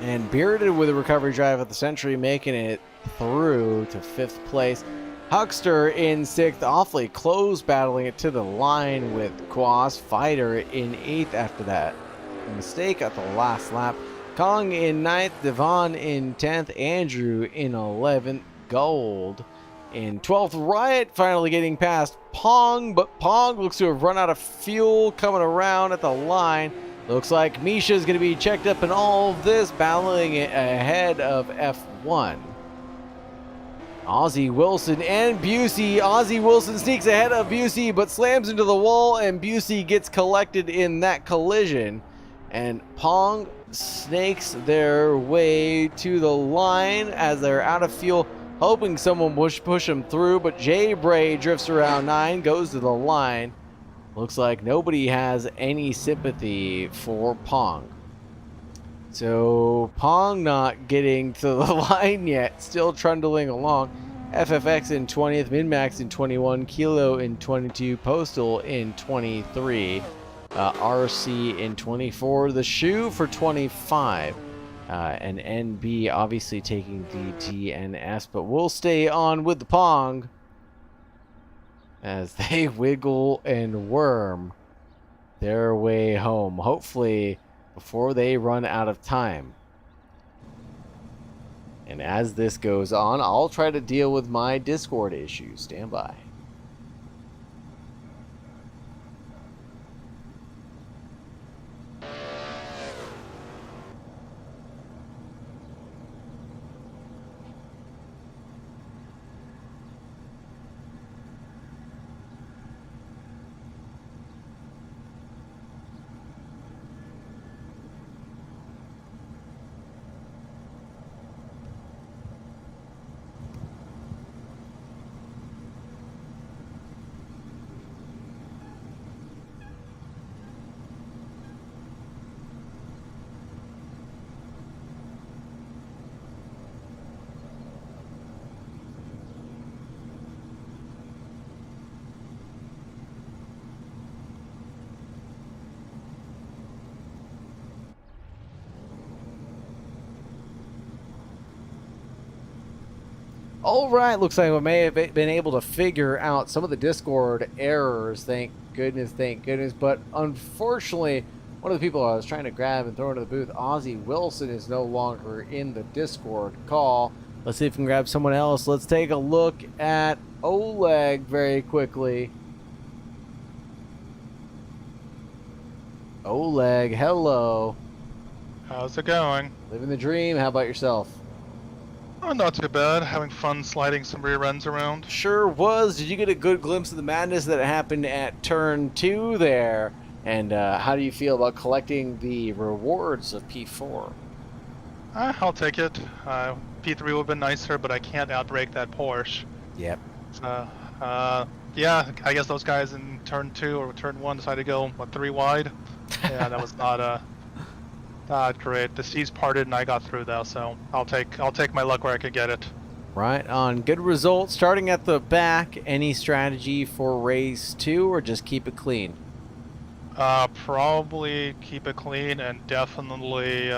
And Bearded with a recovery drive at the Century, making it through to 5th place. Huckster in 6th, awfully close, battling it to the line with Quas. Fighter in 8th after that mistake at the last lap. Kong in 9th, Devon in 10th, Andrew in 11th, Gold in 12th. Riot finally getting past Pong, but Pong looks to have run out of fuel coming around at the line. Looks like Misha's going to be checked up in all of this, battling it ahead of F1. Ozzie Wilson and Busey. Ozzie Wilson sneaks ahead of Busey, but slams into the wall, and Busey gets collected in that collision. And Pong snakes their way to the line as they're out of fuel, hoping someone would push them through, but Jay Bray drifts around 9, goes to the line. Looks like nobody has any sympathy for Pong. So Pong not getting to the line yet, still trundling along. FFX in 20th, Minmax in 21, Kilo in 22, Postal in 23, RC in 24, the Shoe for 25, and NB obviously taking the DNS, but we'll stay on with the Pong as they wiggle and worm their way home, hopefully before they run out of time. And as this goes on, I'll try to deal with my Discord issues. Stand by. All right, looks like we may have been able to figure out some of the Discord errors. Thank goodness. But unfortunately, one of the people I was trying to grab and throw into the booth, Ozzie Wilson, is no longer in the Discord call. Let's see if we can grab someone else. Let's take a look at Oleg very quickly. Oleg, hello. How's it going? Living the dream. How about yourself? Oh, not too bad. Having fun sliding some rear ends around. Sure was. Did you get a good glimpse of the madness that happened at turn 2 there? And how do you feel about collecting the rewards of P4? I'll take it. P3 would have been nicer, but I can't outbrake that Porsche. Yep. Yeah, I guess those guys in turn 2 or turn 1 decided to go, 3 wide? Yeah, that was not great. The seas parted and I got through though, so I'll take my luck where I could get it. Right on. Good results. Starting at the back, any strategy for race 2 or just keep it clean? Probably keep it clean and definitely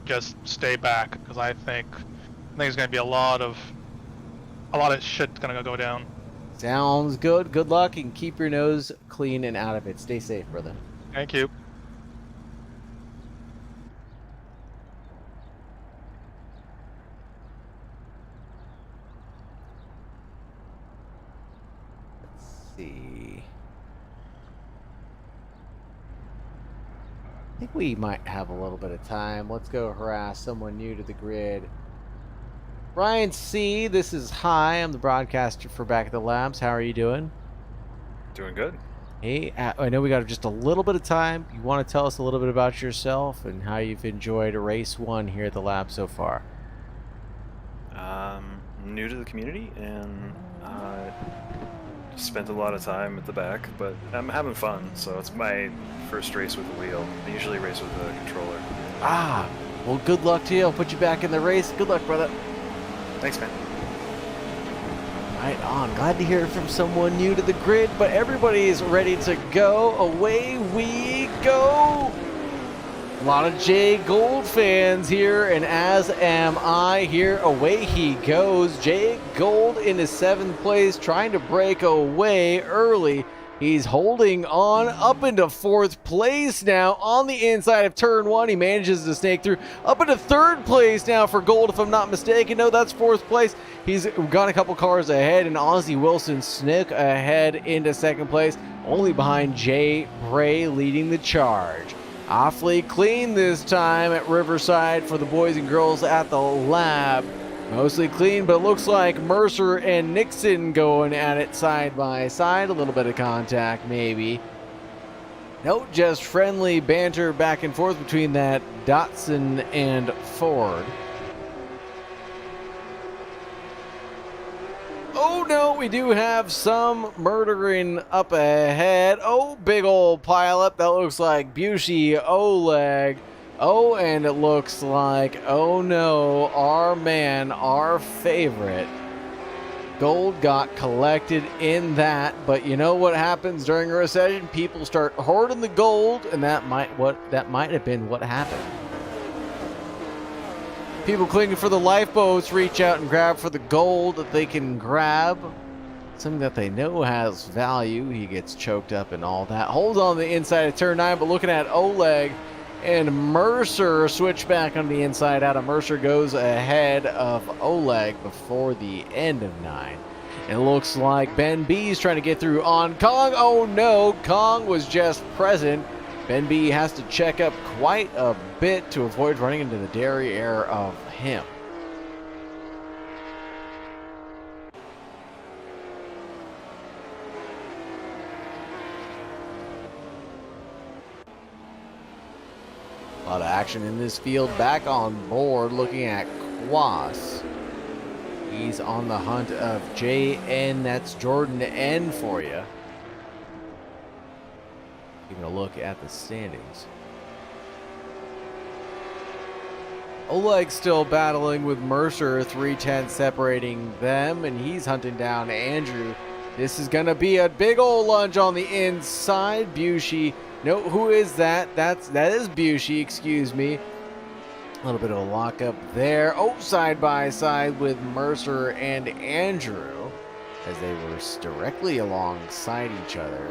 just stay back, because I think it's gonna be a lot of shit's gonna go down. Sounds good. Good luck and keep your nose clean and out of it. Stay safe, brother. Thank you. See. I think we might have a little bit of time. Let's go harass someone new to the grid. Ryan C., this is Hi. I'm the broadcaster for Back at the Labs. How are you doing? Doing good. Hey, I know we got just a little bit of time. You want to tell us a little bit about yourself and how you've enjoyed race 1 here at the lab so far? New to the community and spent a lot of time at the back, but I'm having fun. So it's my first race with the wheel. I usually race with a controller. Ah, well, good luck to you. I'll put you back in the race. Good luck, brother. Thanks, man. Right on. Glad to hear from someone new to the grid, but everybody is ready to go. Away we go. A lot of Jay Gold fans here, and as am I here. Away he goes. Jay Gold in his 7th place, trying to break away early. He's holding on up into 4th place now on the inside of turn 1. He manages to snake through up into 3rd place now for Gold, if I'm not mistaken. No, that's 4th place. He's got a couple cars ahead, and Ozzy Wilson snuck ahead into 2nd place, only behind Jay Bray leading the charge. Awfully clean this time at Riverside for the boys and girls at the lab. Mostly clean, but it looks like Mercer and Nixon going at it side by side. A little bit of contact, maybe. Nope, just friendly banter back and forth between that Datsun and Ford. Oh no, we do have some murdering up ahead. Oh, big old pileup. That looks like Bushy Oleg. Oh, and it looks like, oh no, our man, our favorite, Gold got collected in that. But you know what happens during a recession? People start hoarding the gold, and that might have been what happened. People clinging for the lifeboats reach out and grab for the gold that they can grab. Something that they know has value. He gets choked up and all that. Holds on the inside of turn 9, but looking at Oleg and Mercer switch back on the inside out of Mercer goes ahead of Oleg before the end of 9. It looks like Ben B's trying to get through on Kong. Oh no, Kong was just present. Ben B has to check up quite a bit to avoid running into the derriere of him. A lot of action in this field. Back on board, looking at Quas. He's on the hunt of JN. That's Jordan N for you. Giving a look at the standings. Oleg still battling with Mercer, 3/10 separating them, and he's hunting down Andrew. This is going to be a big old lunge on the inside. Bushy. No, who is that? That is Bushy, excuse me. A little bit of a lockup there. Oh, side by side with Mercer and Andrew as they were directly alongside each other.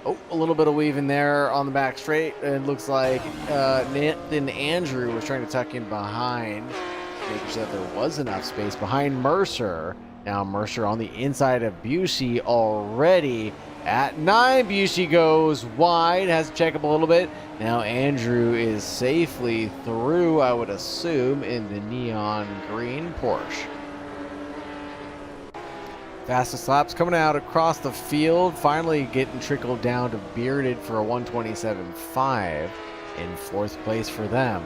Oh, a little bit of weaving there on the back straight. It looks like then Andrew was trying to tuck in behind, making sure that there was enough space behind Mercer. Now Mercer on the inside of Busey already at 9. Busey goes wide, has to check up a little bit. Now Andrew is safely through, I would assume, in the neon green Porsche. Fastest laps coming out across the field, finally getting trickled down to Bearded for a 127.5 in 4th place for them.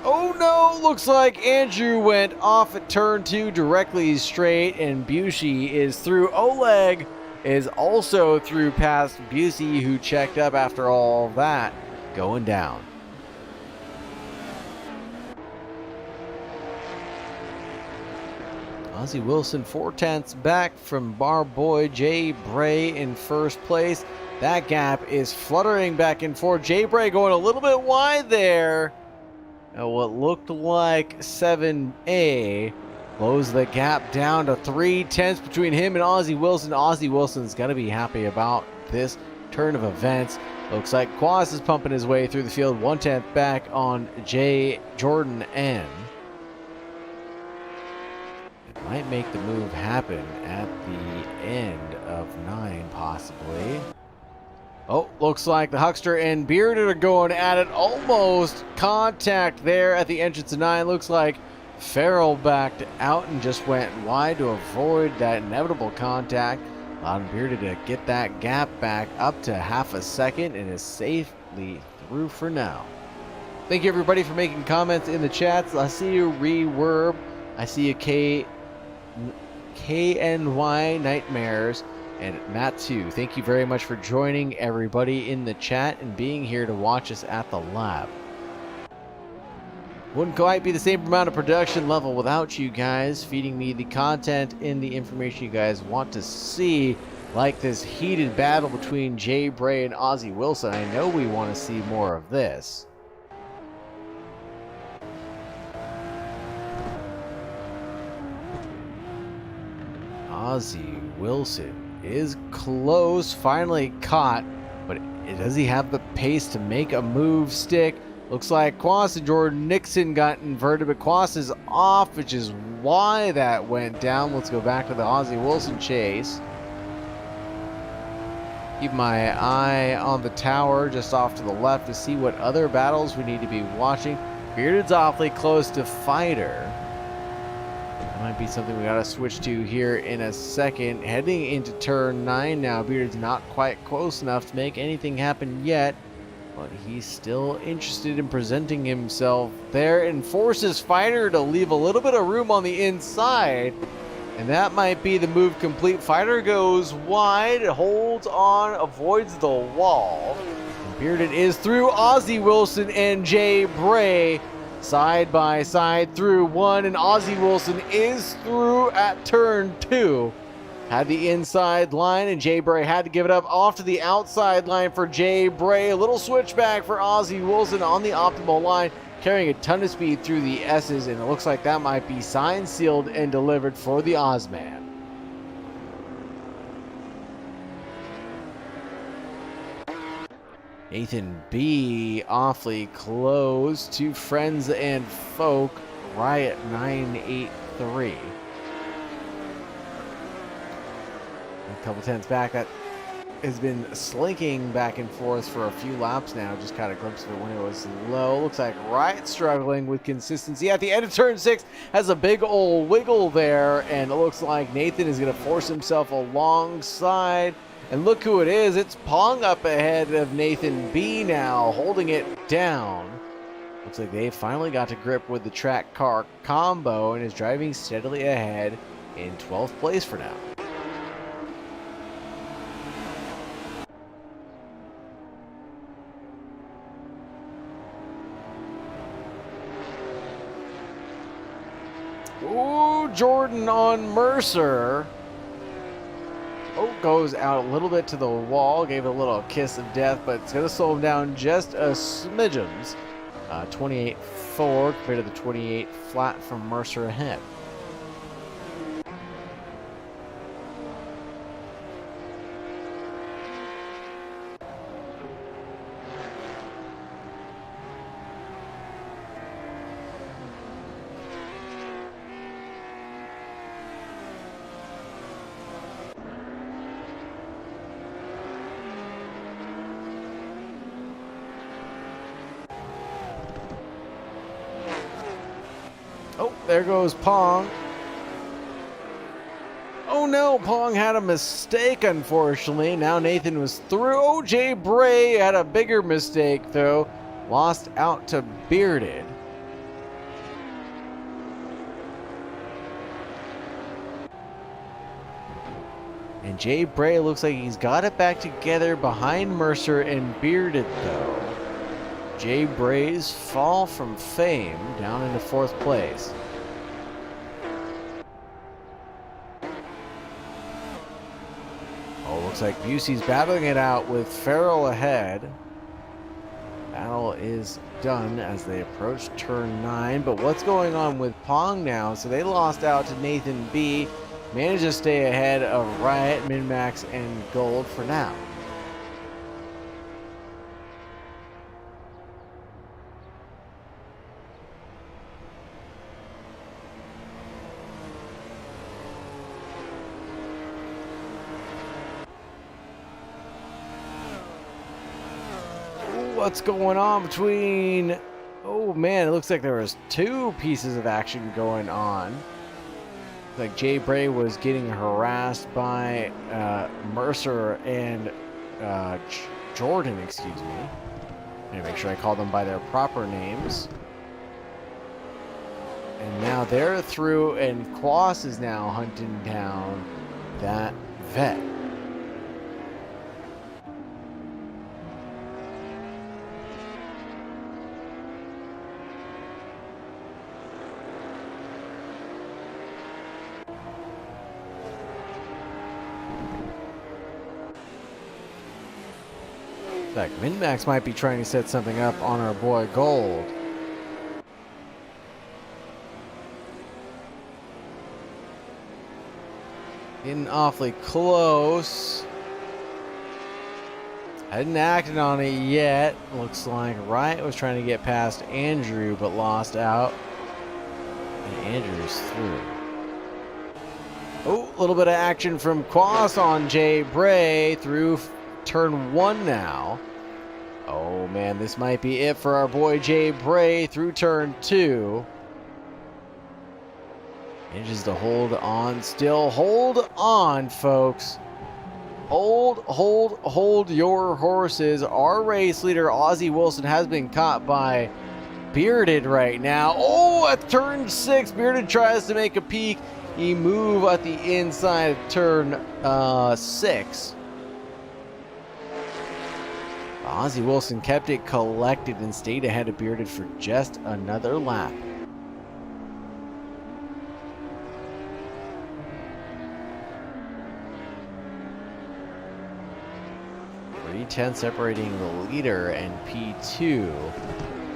Oh no, looks like Andrew went off at turn 2 directly straight, and Busey is through. Oleg is also through past Busey, who checked up after all that going down. Ozzy Wilson 4/10 back from Bar Boy. Jay Bray in 1st place. That gap is fluttering back and forth. Jay Bray going a little bit wide there. Now what looked like 7A close the gap down to 3/10 between him and Ozzy Wilson. Ozzy Wilson's got to be happy about this turn of events. Looks like Quas is pumping his way through the field. 1/10 back on Jordan N. Might make the move happen at the end of 9, possibly. Oh, looks like the Huckster and Bearded are going at it. Almost contact there at the entrance to 9. Looks like Farrell backed out and just went wide to avoid that inevitable contact. Allowed Bearded to get that gap back up to half a second and is safely through for now. Thank you everybody for making comments in the chats. I see you, Rewerb. I see you, KNY Nightmares. And Matt too. Thank you very much for joining everybody in the chat and being here to watch us at the lab. Wouldn't quite be the same amount of production level without you guys feeding me the content and the information you guys want to see, like this heated battle between Jay Bray and Ozzie Wilson. I know we want to see more of this. Ozzie Wilson is close, finally caught, but does he have the pace to make a move stick? Looks like Quas and Jordan Nixon got inverted, but Quas is off, which is why that went down. Let's go back to the Ozzie Wilson chase. Keep my eye on the tower just off to the left to see what other battles we need to be watching. Bearded's awfully close to Fighter. Might be something we gotta switch to here in a second. Heading into turn 9 now. Bearded's not quite close enough to make anything happen yet, but he's still interested in presenting himself there and forces Fighter to leave a little bit of room on the inside, and that might be the move complete. Fighter goes wide, holds on, avoids the wall, and Bearded is through. Ozzie Wilson and Jay Bray side by side through 1, and Ozzie Wilson is through at turn 2. Had the inside line, and Jay Bray had to give it up off to the outside line for Jay Bray. A little switchback for Ozzie Wilson on the optimal line, carrying a ton of speed through the S's, and it looks like that might be signed, sealed, and delivered for the Ozman. Nathan B awfully close to Friends and Folk, Riot 983. A couple tenths back. That has been slinking back and forth for a few laps now. Just caught a glimpse of it when it was low. Looks like Riot struggling with consistency at the end of turn 6. Has a big old wiggle there, and it looks like Nathan is going to force himself alongside. And look who it is. It's Pong up ahead of Nathan B now, holding it down. Looks like they finally got to grip with the track car combo and is driving steadily ahead in 12th place for now. Ooh, Jordan on Mercer. Oh, goes out a little bit to the wall, gave it a little kiss of death, but it's going to slow him down just a smidgens. 28.4 compared to the 28 flat from Mercer ahead. Oh, there goes Pong. Oh no, Pong had a mistake, unfortunately. Now Nathan was through. Oh, Jay Bray had a bigger mistake, though. Lost out to Bearded. And Jay Bray looks like he's got it back together behind Mercer and Bearded, though. Jay Bray's fall from fame down into 4th place. Oh, looks like Busey's battling it out with Farrell ahead. Battle is done as they approach turn 9. But what's going on with Pong now? So they lost out to Nathan B. Managed to stay ahead of Riot, Minmax, and Gold for now. what's going on between... Oh man, it looks like there was two pieces of action going on. Like Jay Bray was getting harassed by Mercer and Jordan, excuse me. I'm gonna make sure I call them by their proper names. And now they're through, and Quas is now hunting down that vet. In fact, Min-Max might be trying to set something up on our boy Gold. Getting awfully close. Hadn't acted on it yet. Looks like Riot was trying to get past Andrew, but lost out. And Andrew's through. Oh, a little bit of action from Quas on Jay Bray through turn 1 now. Oh man, this might be it for our boy Jay Bray through turn 2. Manages to hold on still. Hold on, folks. Hold your horses. Our race leader, Ozzie Wilson, has been caught by Bearded right now. Oh, at turn 6, Bearded tries to make a peek. He move at the inside of turn 6. Ozzie Wilson kept it collected and stayed ahead of Bearded for just another lap. 3:10 separating the leader and P2.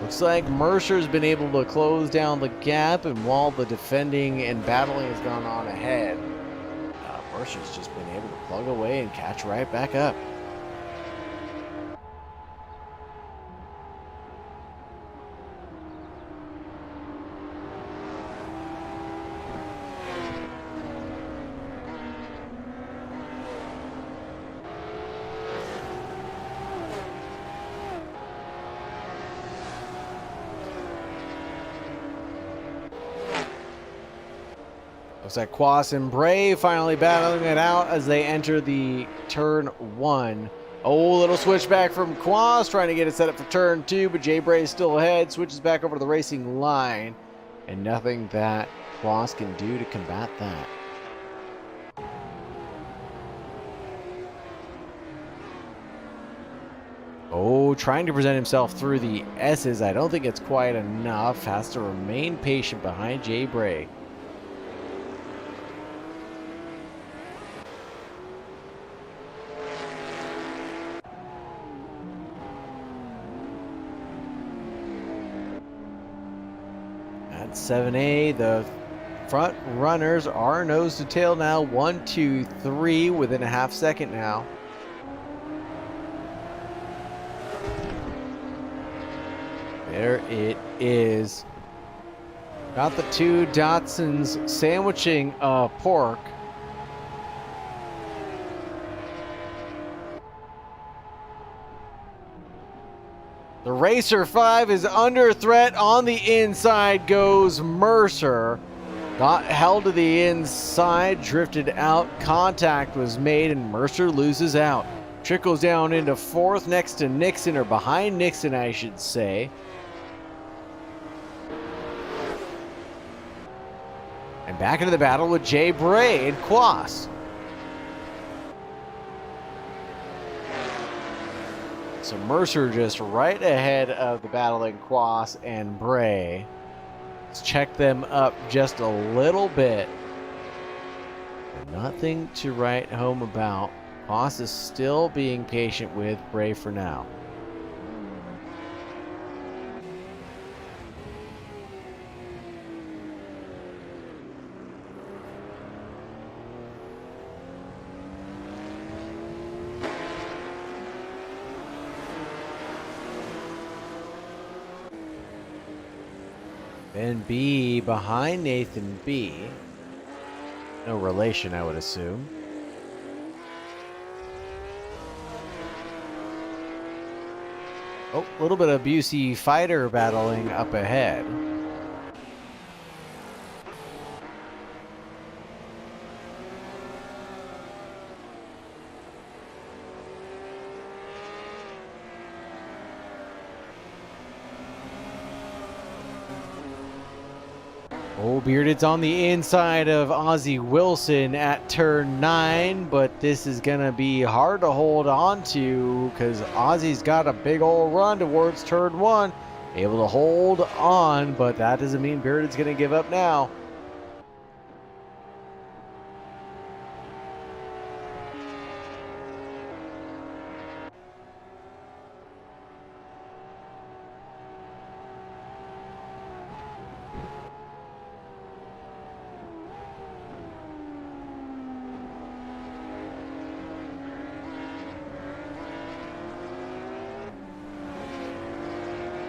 Looks like Mercer's been able to close down the gap, and while the defending and battling has gone on ahead, Mercer's just been able to plug away and catch right back up. Looks like Quas and Bray finally battling it out as they enter the turn 1. Oh, little switchback from Quas, trying to get it set up for turn 2, but Jay Bray is still ahead, switches back over to the racing line, and nothing that Quas can do to combat that. Oh, trying to present himself through the S's. I don't think it's quite enough. Has to remain patient behind Jay Bray. At 7A, the front runners are nose to tail now. 1, 2, 3 within a half second now. There it is. Got the two Datsuns sandwiching pork. The Racer 5 is under threat. On the inside goes Mercer. Got held to the inside, drifted out. Contact was made, and Mercer loses out. Trickles down into 4th next to Nixon, or behind Nixon, I should say. And back into the battle with Jay Bray and Quas. So Mercer just right ahead of the battling Quas and Bray. Let's check them up just a little bit. Nothing to write home about. Quas is still being patient with Bray for now. Ben B behind Nathan B. No relation, I would assume. Oh, a little bit of Busey fighter battling up ahead. Oh, Bearded's on the inside of Ozzie Wilson at turn 9, but this is going to be hard to hold on to because Ozzie's got a big old run towards turn 1. Able to hold on, but that doesn't mean Bearded's going to give up now.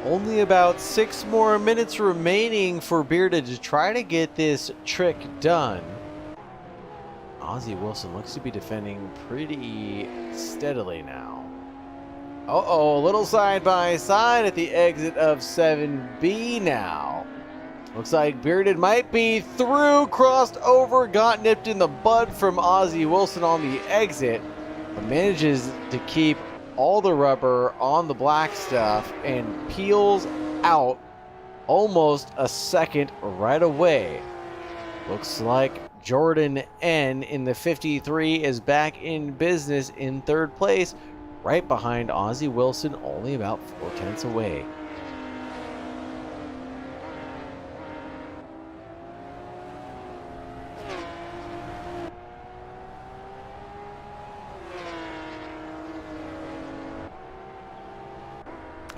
Only about 6 more minutes remaining for Bearded to try to get this trick done. Ozzie Wilson looks to be defending pretty steadily now. Uh-oh, a little side by side at the exit of 7B now. Looks like Bearded might be through, crossed over, got nipped in the bud from Ozzie Wilson on the exit, but manages to keep all the rubber on the black stuff and peels out almost a second right away. Looks like Jordan N in the 53 is back in business in 3rd place, right behind Ozzie Wilson, only about 4/10 away.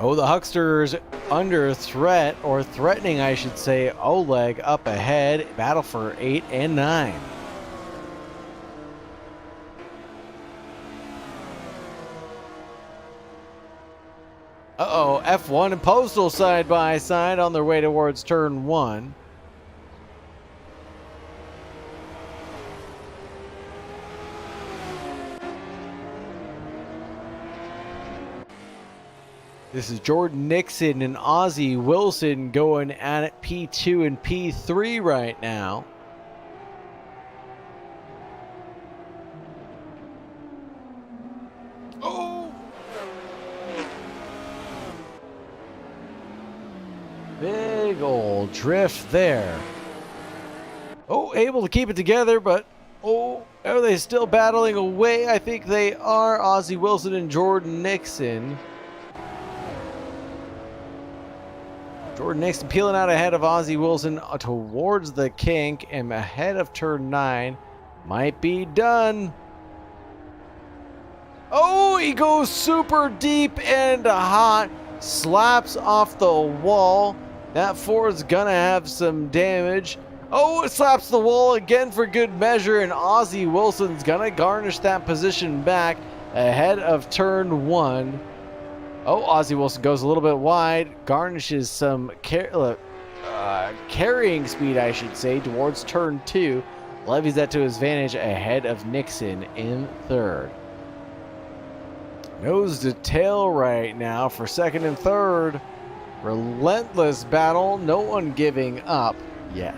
Oh, the Hucksters under threat, or threatening, I should say. Oleg up ahead. Battle for 8 and 9. Uh-oh, F1 and Postal side by side on their way towards turn 1. This is Jordan Nixon and Ozzie Wilson going at it, P2 and P3 right now. Oh! Big old drift there. Oh, able to keep it together, but oh, are they still battling away? I think they are, Ozzie Wilson and Jordan Nixon. Jordan Nixon peeling out ahead of Ozzie Wilson towards the kink and ahead of turn 9. Might be done. Oh, he goes super deep and hot. Slaps off the wall. That Ford's gonna have some damage. Oh, it slaps the wall again for good measure, and Ozzie Wilson's gonna garnish that position back ahead of turn 1. Oh, Ozzie Wilson goes a little bit wide, garnishes some carrying speed, I should say, towards turn 2. Levies that to his advantage ahead of Nixon in 3rd. Nose to tail right now for 2nd and 3rd. Relentless battle, no one giving up yet.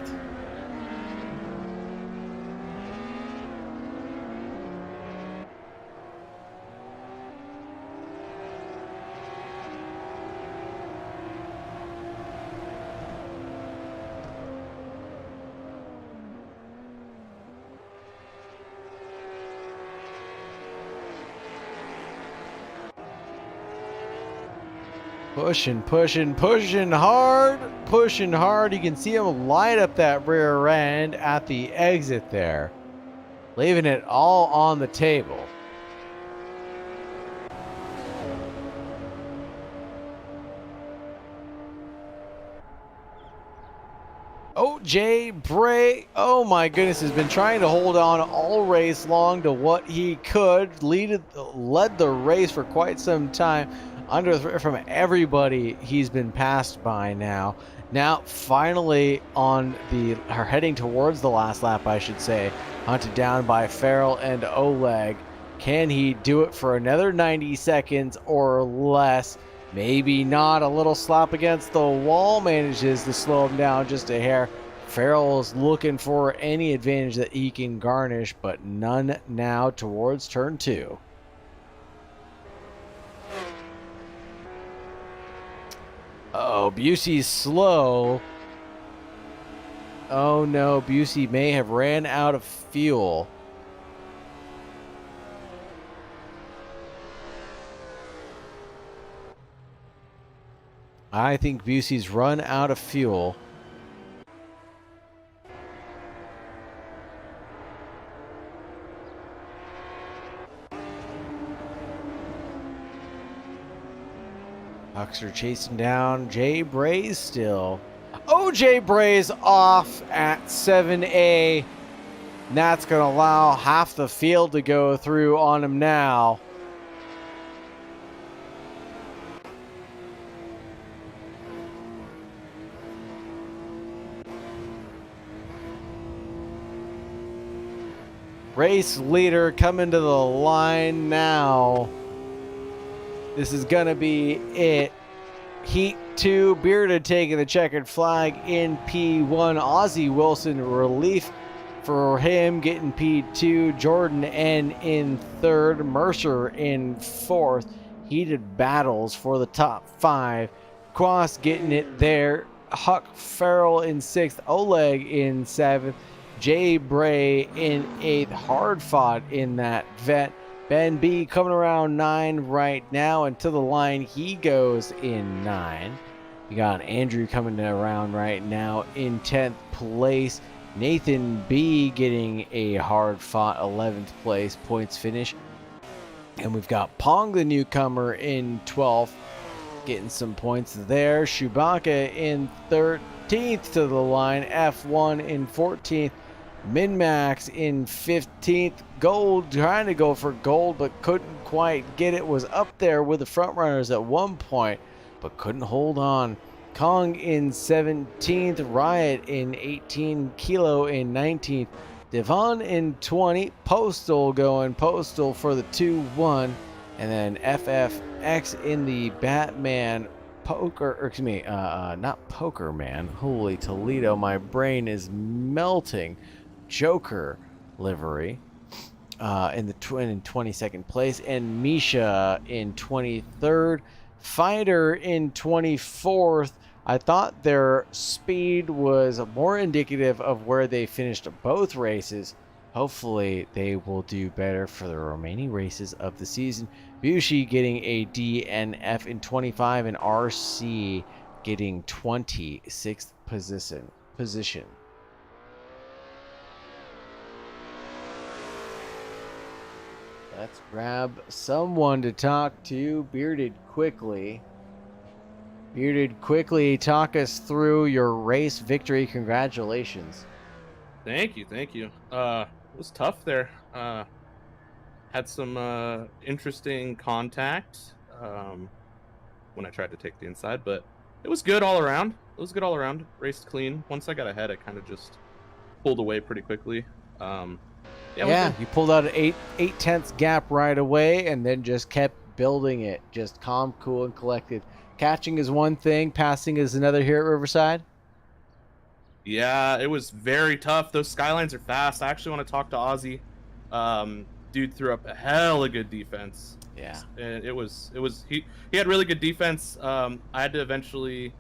Pushing hard. You can see him light up that rear end at the exit there, leaving it all on the table. Oh, Jay Bray, oh my goodness, has been trying to hold on all race long to what he could. Led the race for quite some time. Under threat from everybody he's been passed by now. Now finally heading towards the last lap, I should say. Hunted down by Farrell and Oleg. Can he do it for another 90 seconds or less? Maybe not. A little slap against the wall manages to slow him down just a hair. Farrell's looking for any advantage that he can garnish, but none now towards turn 2. Oh, Busey's slow. Oh no, Busey may have ran out of fuel. I think Busey's run out of fuel. Huxter chasing down Jay Bray's still. Oh, Jay Bray's off at 7A. And that's going to allow half the field to go through on him now. Race leader coming to the line now. This is going to be it. Heat 2, Bearded taking the checkered flag in P1. Ozzie Wilson, relief for him, getting P2. Jordan N in 3rd. Mercer in 4th. Heated battles for the top 5. Quas getting it there. Huck Farrell in 6th. Oleg in 7th. Jay Bray in 8th. Hard fought in that vet. Ben B coming around 9 right now, and to the line he goes in 9. You got Andrew coming around right now in 10th place. Nathan B getting a hard fought 11th place points finish. And we've got Pong the newcomer in 12th, getting some points there. Shubaka in 13th to the line. F1 in 14th. Min-Max in 15th. Gold trying to go for gold but couldn't quite get it. Was up there with the front runners at one point but couldn't hold on. Kong in 17th. Riot in 18th. Kilo in 19th. Devon in 20. Postal going postal for the 2-1. And then FFX in the Batman poker, or excuse me, not poker man. Holy Toledo, my brain is melting. Joker livery in the 22nd place, and Misha in 23rd. Fighter in 24th. I thought their speed was more indicative of where they finished both races. Hopefully they will do better for the remaining races of the season. Bushi getting a DNF in 25, and RC getting 26th position. Let's grab someone to talk to. Bearded quickly. Bearded quickly, talk us through your race victory. Congratulations. Thank you. It was tough there. Had some interesting contact when I tried to take the inside, but it was good all around. Raced clean. Once I got ahead, I kind of just pulled away pretty quickly. Yeah, you pulled out an 8/10 gap right away and then just kept building it. Just calm, cool, and collected. Catching is one thing, passing is another here at Riverside. Yeah, it was very tough. Those skylines are fast. I actually want to talk to Ozzy. Dude threw up a hell of good defense. Yeah. And he had really good defense. I had to eventually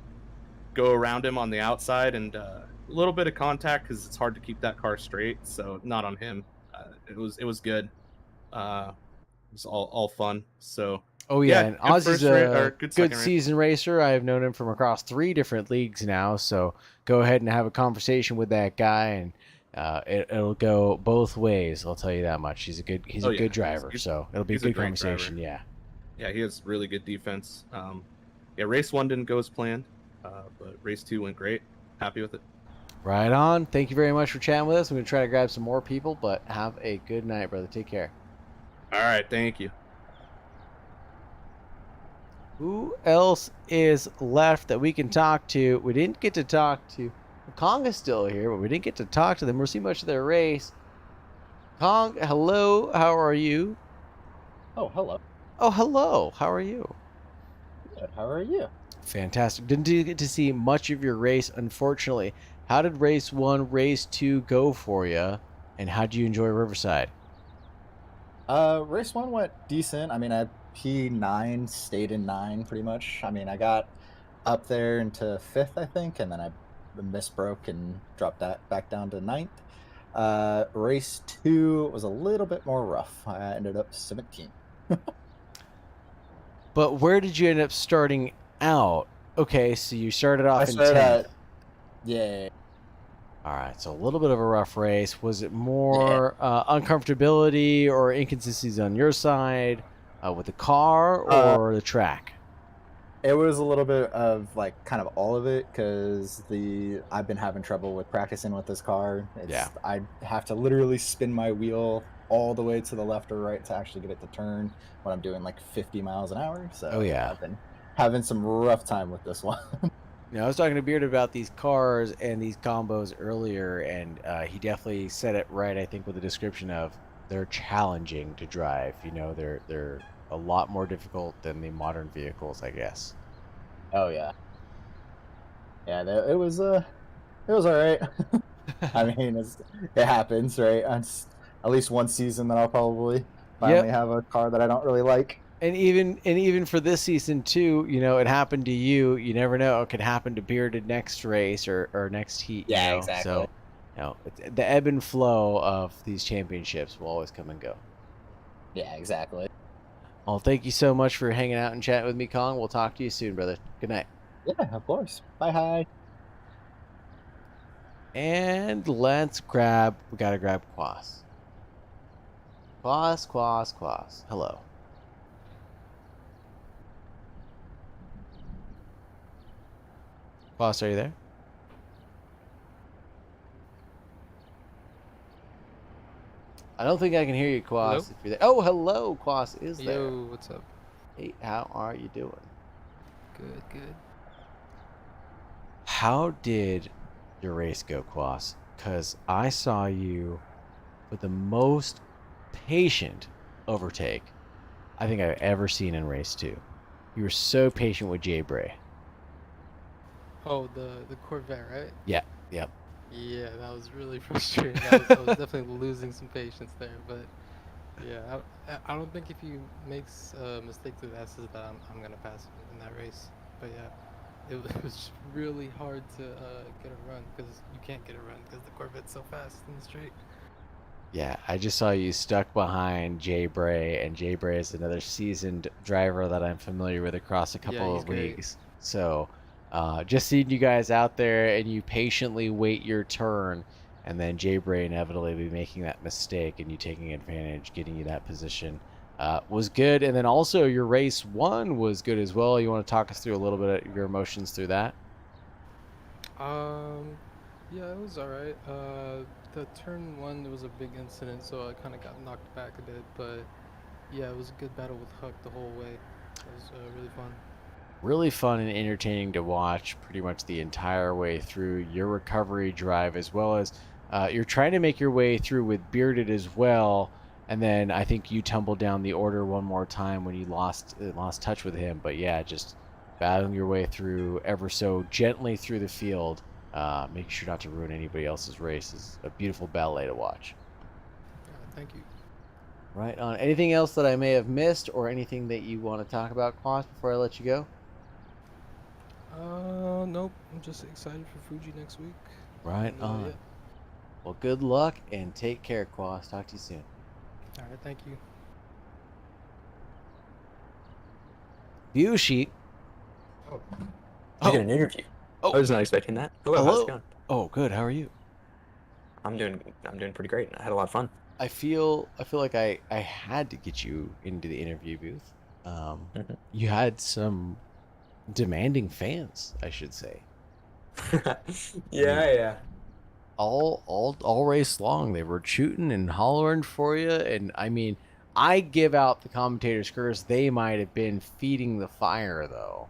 go around him on the outside, and a little bit of contact because it's hard to keep that car straight. So not on him. It was good. It was all fun. So. Oh yeah, and Ozzy's a good race. season racer. I have known him from across 3 different leagues now. So go ahead and have a conversation with that guy, and it'll go both ways. I'll tell you that much. He's a good driver. So it'll be a good conversation. Driver. Yeah, he has really good defense. Race 1 didn't go as planned, but race 2 went great. Happy with it. Right on. Thank you very much for chatting with us. I'm going to try to grab some more people, but have a good night, brother. Take care. All right. Thank you. Who else is left that we can talk to? We didn't get to talk to. Kong is still here, but we didn't get to talk to them or see much of their race. Kong, hello. How are you? Oh, hello. Oh, hello. How are you? Good. How are you? Fantastic. Didn't get to see much of your race, unfortunately. How did race 1, race 2 go for you, and how did you enjoy Riverside? Race 1 went decent. I mean, I P9, stayed in 9 pretty much. I mean, I got up there into 5th, I think, and then I misbroke and dropped that back down to 9th. Race 2 was a little bit more rough. I ended up 17th. But where did you end up starting out? Okay, so you started off I in started 10th. at, yeah, All right, so a little bit of a rough race. Was it more uncomfortability or inconsistencies on your side with the car or the track? it was a little bit of like kind of all of it because I've been having trouble with practicing with this car. I have to literally spin my wheel all the way to the left or right to actually get it to turn when I'm doing like 50 miles an hour. So I've been having some rough time with this one. I was talking to Beard about these cars and these combos earlier, and he definitely said it right, I think, with the description of they're challenging to drive. They're a lot more difficult than the modern vehicles, I guess. Oh yeah, it was all right. I mean, it happens, right? It's at least one season that I'll probably finally have a car that I don't really like. And even for this season too, it happened to you. You never know; it could happen to Bearded next race or next heat. Yeah, exactly. So, the ebb and flow of these championships will always come and go. Yeah, exactly. Well, thank you so much for hanging out and chatting with me, Kong. We'll talk to you soon, brother. Good night. Yeah, of course. Bye, hi. And we gotta grab Quas. Quas. Hello. Quas, are you there? I don't think I can hear you, Quas, if you're there. Oh, hello, Quas is there. Yo, what's up? Hey, how are you doing? Good. How did your race go, Quas? Because I saw you with the most patient overtake I think I've ever seen in race 2. You were so patient with Jay Bray. Oh, the Corvette, right? Yeah, yep. Yeah, that was really frustrating. I was definitely losing some patience there, but yeah, I don't think if you makes a mistake to the S's that I'm gonna pass him in that race. But yeah, it was really hard to get a run because you can't get a run because the Corvette's so fast in the straight. Yeah, I just saw you stuck behind Jay Bray, and Jay Bray is another seasoned driver that I'm familiar with across a couple of leagues. So, just seeing you guys out there and you patiently wait your turn, and then Jay Bray inevitably be making that mistake and you taking advantage, getting you that position, was good. And then also your race 1 was good as well. You want to talk us through a little bit of your emotions through that? Yeah, it was alright. The turn 1, there was a big incident, so I kind of got knocked back a bit, but yeah, it was a good battle with Huck the whole way. It was really fun. Really fun and entertaining to watch pretty much the entire way through your recovery drive, as well as you're trying to make your way through with Bearded as well, and then I think you tumbled down the order one more time when you lost touch with him. But yeah, just battling your way through ever so gently through the field. Make sure not to ruin anybody else's race. Is a beautiful ballet to watch. Thank you. Right on. Anything else that I may have missed, or anything that you want to talk about, Quas, before I let you go? Nope. I'm just excited for Fuji next week. Right on. Yeah. Well, good luck and take care, Quas. Talk to you soon. All right. Thank you. View sheet. I did an interview. I was not expecting that. Hello. How's it going? Oh, good. How are you? I'm doing pretty great. I had a lot of fun. I feel like I had to get you into the interview booth. You had some demanding fans, I should say. Yeah. All race long, they were shooting and hollering for you, and I mean, I give out the commentators' curse. They might have been feeding the fire, though,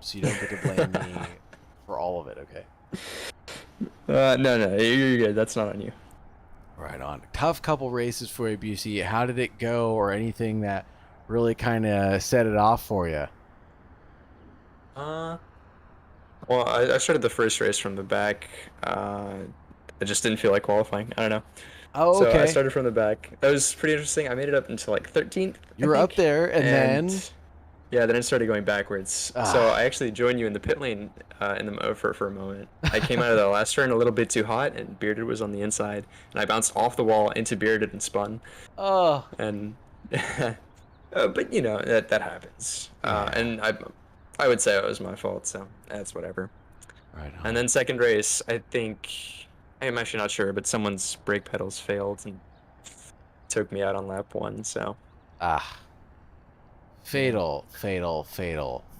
so you don't get to blame me for all of it. Okay. No, you're good. That's not on you. Right on. Tough couple races for you, Busey. How did it go, or anything that really kind of set it off for you? Well, I started the first race from the back. I just didn't feel like qualifying. I don't know. Oh, So I okay. started from the back. That was pretty interesting. I made it up until like 13th. You were up there, and then yeah, then it started going backwards. So I actually joined you in the pit lane for a moment. I came out of the last turn a little bit too hot, and Bearded was on the inside, and I bounced off the wall into Bearded and spun. Oh. And but you know that happens. Yeah. And I would say it was my fault, so that's whatever. Right on. And then second race, I think I'm actually not sure, but someone's brake pedals failed and took me out on lap 1. So fatal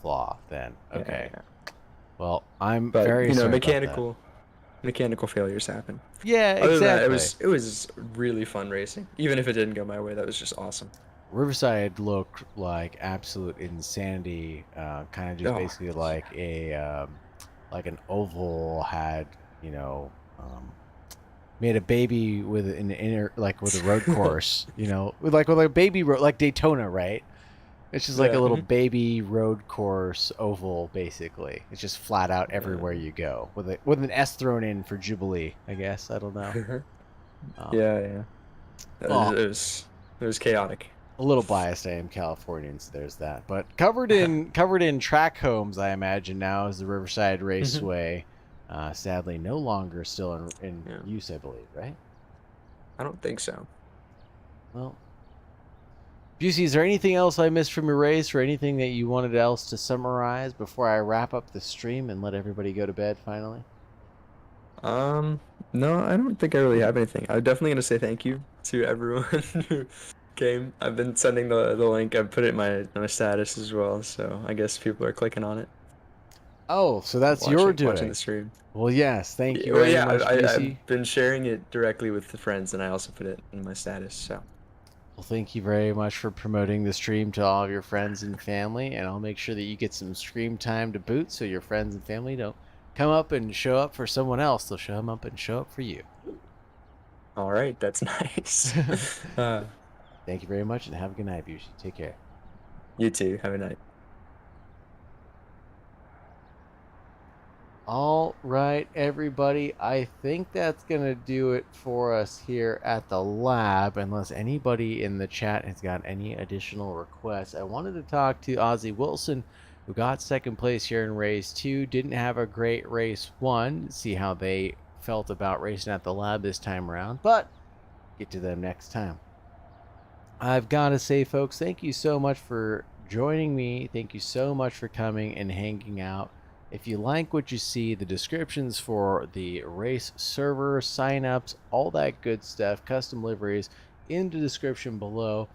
flaw. Then okay. Yeah. Well, I'm But very you know, sorry mechanical failures happen. Yeah, Other exactly. than that, it was really fun racing. Even if it didn't go my way, that was just awesome. Riverside looked like absolute insanity. Kind of just basically like like an oval had, you know, made a baby with an inner, like with a road course, you know, with a baby road, like Daytona, right? It's just like a little baby road course oval, basically. It's just flat out everywhere you go, with an S thrown in for Jubilee, I guess. I don't know. Yeah. It was chaotic. A little biased. I am Californian, so there's that. But covered in track homes, I imagine now is the Riverside Raceway. Sadly, no longer still in use, I believe, right? I don't think so. Well, Busey, is there anything else I missed from your race, or anything that you wanted else to summarize before I wrap up the stream and let everybody go to bed finally? No, I don't think I really have anything. I'm definitely gonna say thank you to everyone who came. I've been sending the link. I've put it in my status as well, so I guess people are clicking on it. Oh, so that's your doing. Watching the stream. Well, yes, thank you very much, Busey. I've been sharing it directly with the friends, and I also put it in my status. So. Well, thank you very much for promoting the stream to all of your friends and family, and I'll make sure that you get some stream time to boot, so your friends and family don't come up and show up for someone else. They'll show them up and show up for you. All right, that's nice. Thank you very much, and have a good night, Busey. Take care. You too. Have a night. All right, everybody. I think that's going to do it for us here at the lab, unless anybody in the chat has got any additional requests. I wanted to talk to Ozzy Wilson, who got second place here in race 2. Didn't have a great race 1. See how they felt about racing at the lab this time around, but get to them next time. I've got to say, folks, thank you so much for joining me. Thank you so much for coming and hanging out. If you like what you see, the descriptions for the race server, signups, all that good stuff, custom liveries in the description below.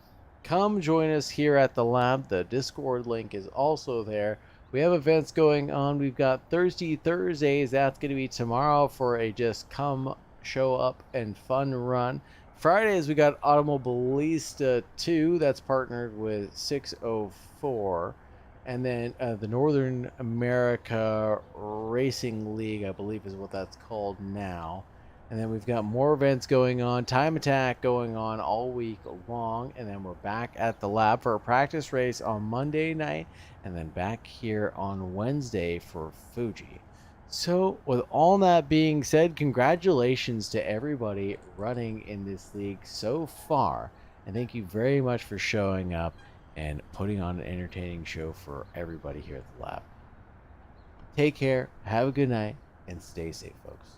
Come join us here at the lab. The Discord link is also there. We have events going on. We've got Thursdays. That's going to be tomorrow for a just come, show up, and fun run. Fridays, we got Automobilista 2. That's partnered with 604. And then the Northern America Racing League, I believe is what that's called now. And then we've got more events going on. Time Attack going on all week long. And then we're back at the lab for a practice race on Monday night. And then back here on Wednesday for Fuji. So with all that being said, congratulations to everybody running in this league so far. And thank you very much for showing up and putting on an entertaining show for everybody here at the lab. Take care, have a good night, and stay safe, folks.